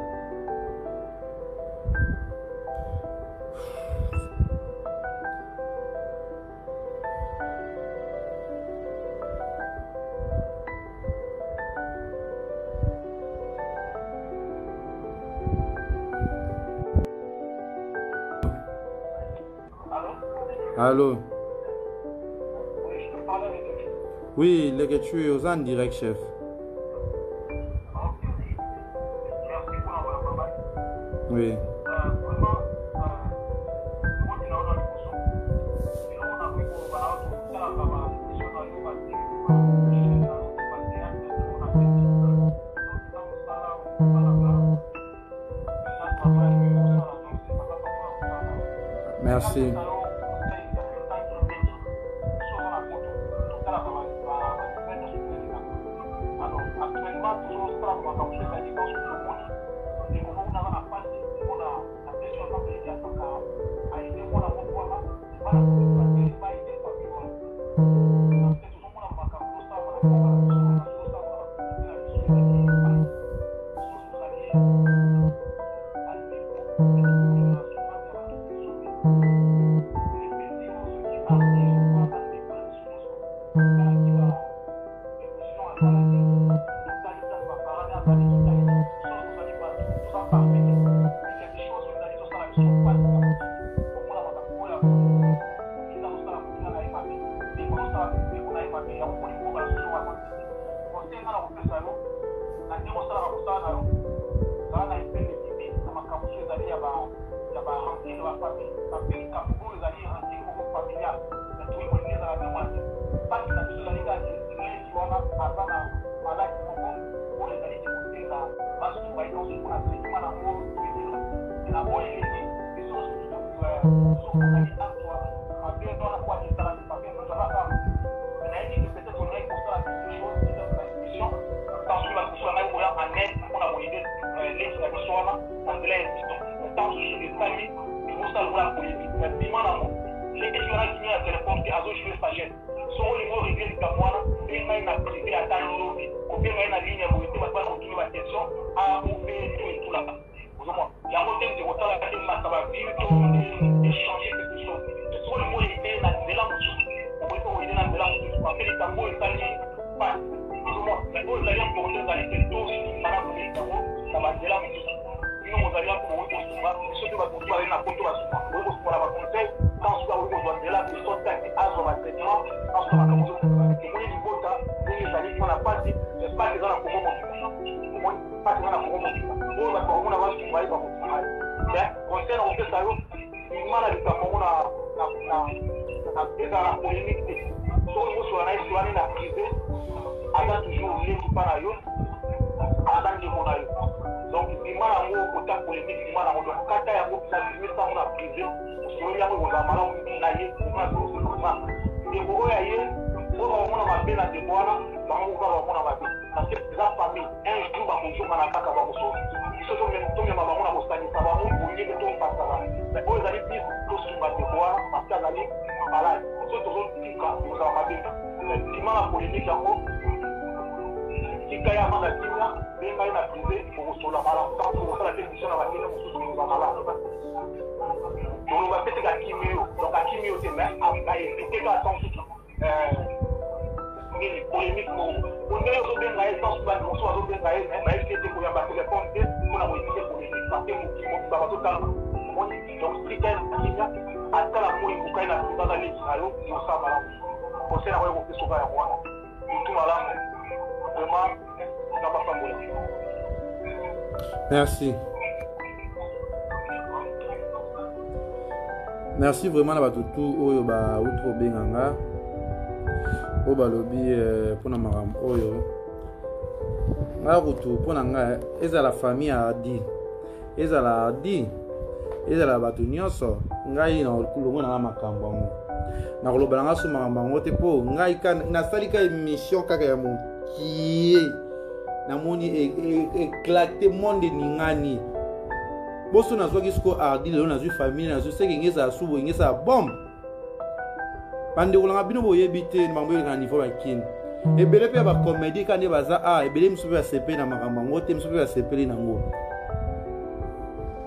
Speaker 1: Allô? Oui, les que tu es en direct, chef. Oui. Merci. Merci. Merci vraiment na batutu oyo ba utro benganga o ba lobi pona maram oyo nga kutu pona nga eza la famille Ardi eza la Ardi eza la batu nyonso ngai na kulongo na makambo ngo na koloba nga so makambo ngo te po ngai ka na salika émission kaka ya mokie na moni éclaté monde ningani boso na zwa kisko Ardi lelo na zwi famille na zwi seke ngeza subo ngeza bombe bande kolanga bino boyebi te mambo na niveau ba kin ebele pe ba comédie kande baza ebele msupe ya sepe na makambo ngo te msupe ya sepeli na ngo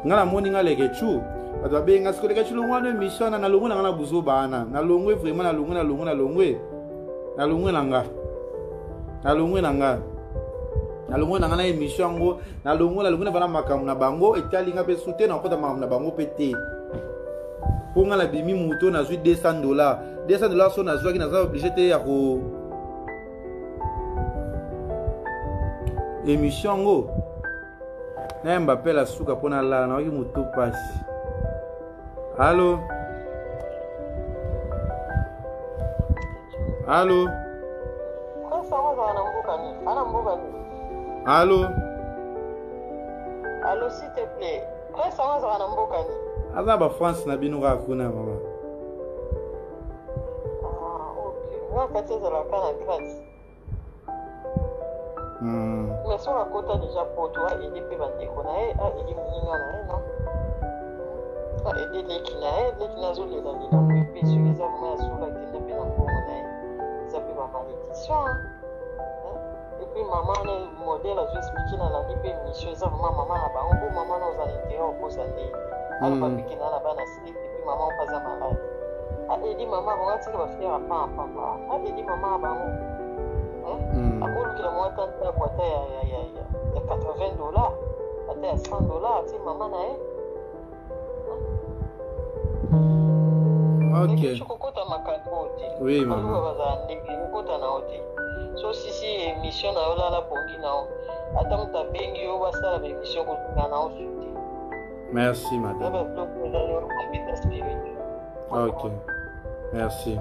Speaker 1: ngala moni ngale kechu bato babenga siko leka chulu ngwana mission na longo na buzo bana na longo vraiment na longo na longo na nga émission ngo na longo na bana makamu na bango etali nga pe soute na kota makamu na bango pete pour nga la bimi muto na zui $200 so na zwa ki na za obligé te ya ko émission ngo na Mbappé la suka pona la na ki muto pasi allo allo allo
Speaker 2: allo s'il te plaît quoi ça va na mboka ni
Speaker 1: aza ba France na bino ka kuna mama
Speaker 2: okay wa kateza la kana grâce mais sur la côte déjà pour toi il est bande ko na il est muninga na non et les qui na zo les dans la puis sur les hommes sur la qui ne peut pas na ça peut pas malédiction et puis maman le modèle a expliqué dans la vie mission ça maman na ba on maman na za intérêt au poste de on va piquer na ba na slip et puis maman pas à malade et dit maman on va tirer va faire pas papa et dit maman ba on akolo kila mois tant ta boîte ya $80 ata ya $100 ti maman na
Speaker 1: ok
Speaker 2: chokota makakoti
Speaker 1: oui maman
Speaker 2: baza ndeki kokota na oti so sisi émission na yola la pongi na ata muta bengi yo basala ba émission ko na osuti
Speaker 1: merci madame ok merci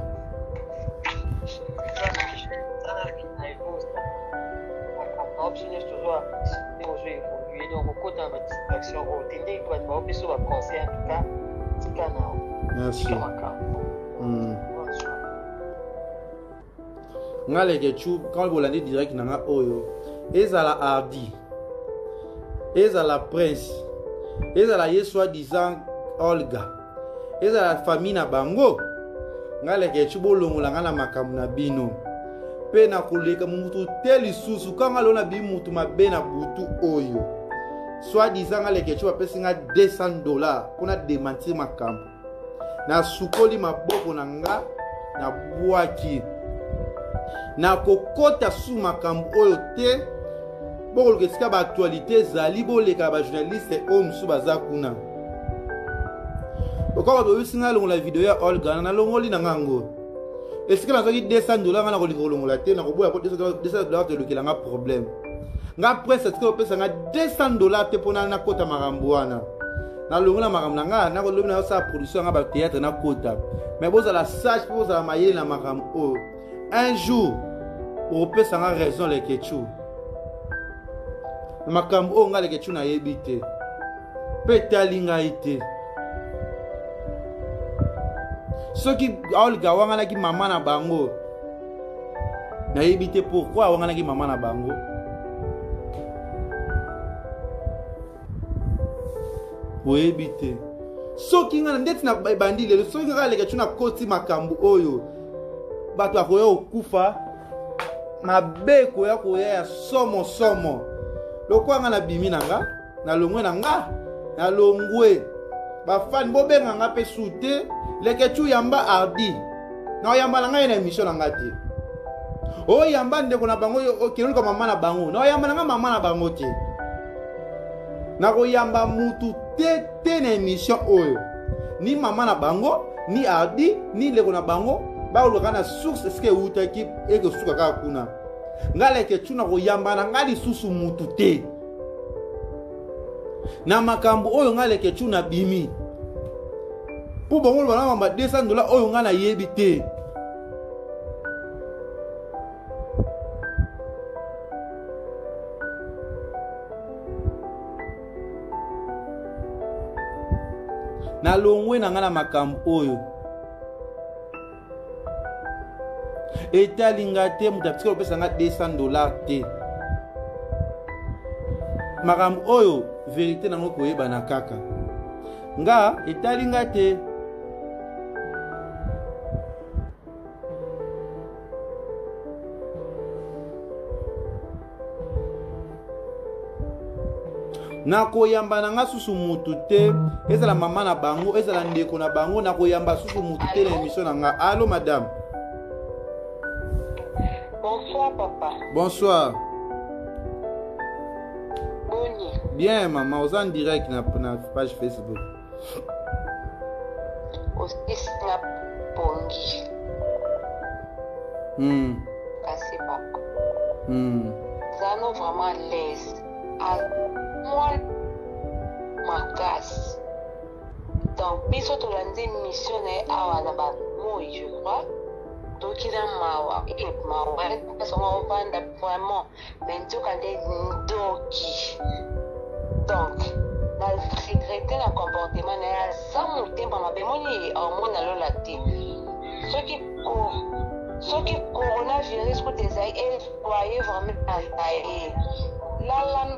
Speaker 1: merci ngale ke chu quand vous l'avez direct nanga oyo ezala Ardi ezala Prince ezala yeswa disant Olga ezala famille na bango ngale ke chu bolongola ngana makamu na bino pe na koleka mutu teli susu kanga lona bi mutu mabe na butu oyo soit disant ngale ke chu apesinga $200 kuna démentir makamu na sukoli maboko na nga na bwaki na kokota su makambo oyo te bokoluka esika baaktualité ezali boleka bajournaliste oyo mosusu baza kuna okaka boyosinga longola video ya Olga na longoli na ngango esika nazwaki $200 nga na kolinga kolongola te na koboya po $200 telukela nga problème nga presse esika opesanga $200 te mpona nakota makambo wana nalongola makambo na nga nakolobi na yosala production nga batéâtre nakota mais bozala sage mpe bozala mayele na makambo oyo un jour opesanga raison lekechu makambo oyo nga lekechu nayebi te mpe etali ngai te soki Olga awanganaki mama na bango nayebi te pourquoi awanganaki mama na bango boyebi te soki nga ndeti na bandi lelo soki nga lekechu nakoti makambo oyo bato akoya okufa mabe koya ya somo lokwa nga na bimi na nga na longwe na nga na longwe bafani bobenga nga pe sute lekechu yamba Ardi na oyamba na ngai na émission na nga te oyamba ndeko na bango okeloluka mama na bango na oyamba na nga mama na bango te na koyamba mutu te na émission oyo ni mama na bango ni Ardi ni ndeko na bango baoluka na source eske eutaki ekosuka kaka kuna nga lekechu na koyamba na nga lisusu mutu te na makambo oyo nga lekechu na bimi pour bon on va $200 oyo nga na yebi te. Na longwe na nga na makambo oyo etalinga te mutu apisika opesa nga $200 te. Makambo oyo verite nango koyebana kaka nga etalinga te. Na koyamba na nga susu mutu te, ezala mama na bango, ezala ndeko na bango, na koyamba susu mutu te na émission na nga. Allô madame.
Speaker 5: Bonsoir papa.
Speaker 1: Bonsoir.
Speaker 5: Boni.
Speaker 1: Bien maman, aux en direct na page Facebook.
Speaker 5: Aussi snap pongi. Kasi papa. Zano vraiment l'aise. À moi ma casse. Donc biso to landi mission awa na ba moi je crois. Donc il a mawa et mawa parce qu'on va vendre vraiment mais tu quand des doki. Donc na regretter le comportement na ça mon temps ma bémoni au monde na la té. Ce qui coronavirus pour des ailes et voyez vraiment tailler. Là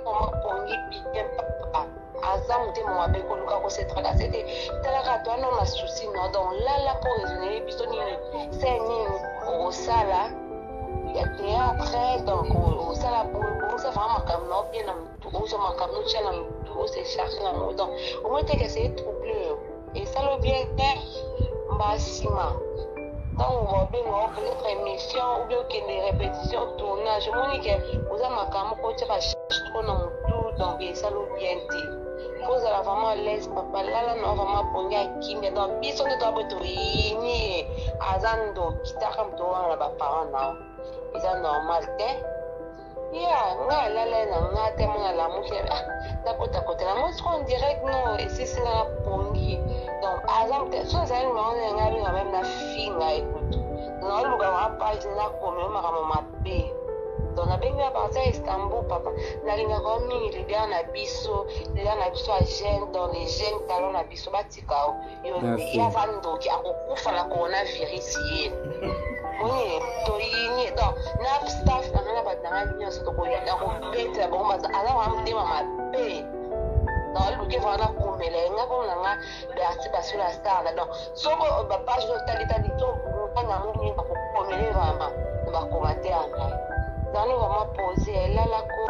Speaker 5: on m'a pongi bien papa azam te mo abe ko luka ko se traverser te tala ka to na souci non donc là pour raisonner biso ni c'est ni au sala ya théâtre donc au sala pour ça vraiment comme non bien na tout ça ma comme nous tient na tout c'est chargé na donc au moins te que c'est troubleux et ça le bien mbasima. Donc, on va bien peut-être émission ou bien des répétitions, tournage. Je me dis que vous avez ma caméra quand tu vas trop dans tout, donc ça le bien dit. Vous allez vraiment l'aise, papa. Là, non, vraiment pour y aller. Donc, bien sûr, tu dois être réuni. Azando, qui t'a comme toi, là, parents, non. C'est normal, hein? Yeah, nga tellement la mouche. D'accord, la mouche en direct, non, et c'est la pongi. Donc, par exemple, soit ça nous on même la fille, écoute. Non, le gars, page là, comme ma paix. Donc, on a bien parti à Istanbul, papa. La ligne comme il y a un abisso, il y a un abisso à gêne, dans les gènes, talons abisso, batikao. Il y a un dos qui a beaucoup de la coronavirus. Oui, donc, na staff na ba na nyonso to ko yenda ko beta bo ma ala wa mte mama pe dans le que va na kumela nga ko nga ba sur la star donc so ba page de tali to na mo ni ko komele vraiment ba commenter anga dans le vraiment poser là la ko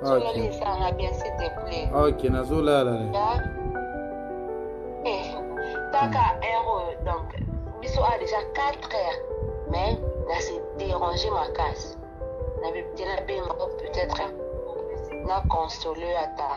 Speaker 5: so la lisa nga bien s'il te plaît.
Speaker 1: OK nazola la.
Speaker 5: Taka heure donc biso a déjà 4 heures mais là c'est déranger ma casse. Peut-être n'a consolé à ta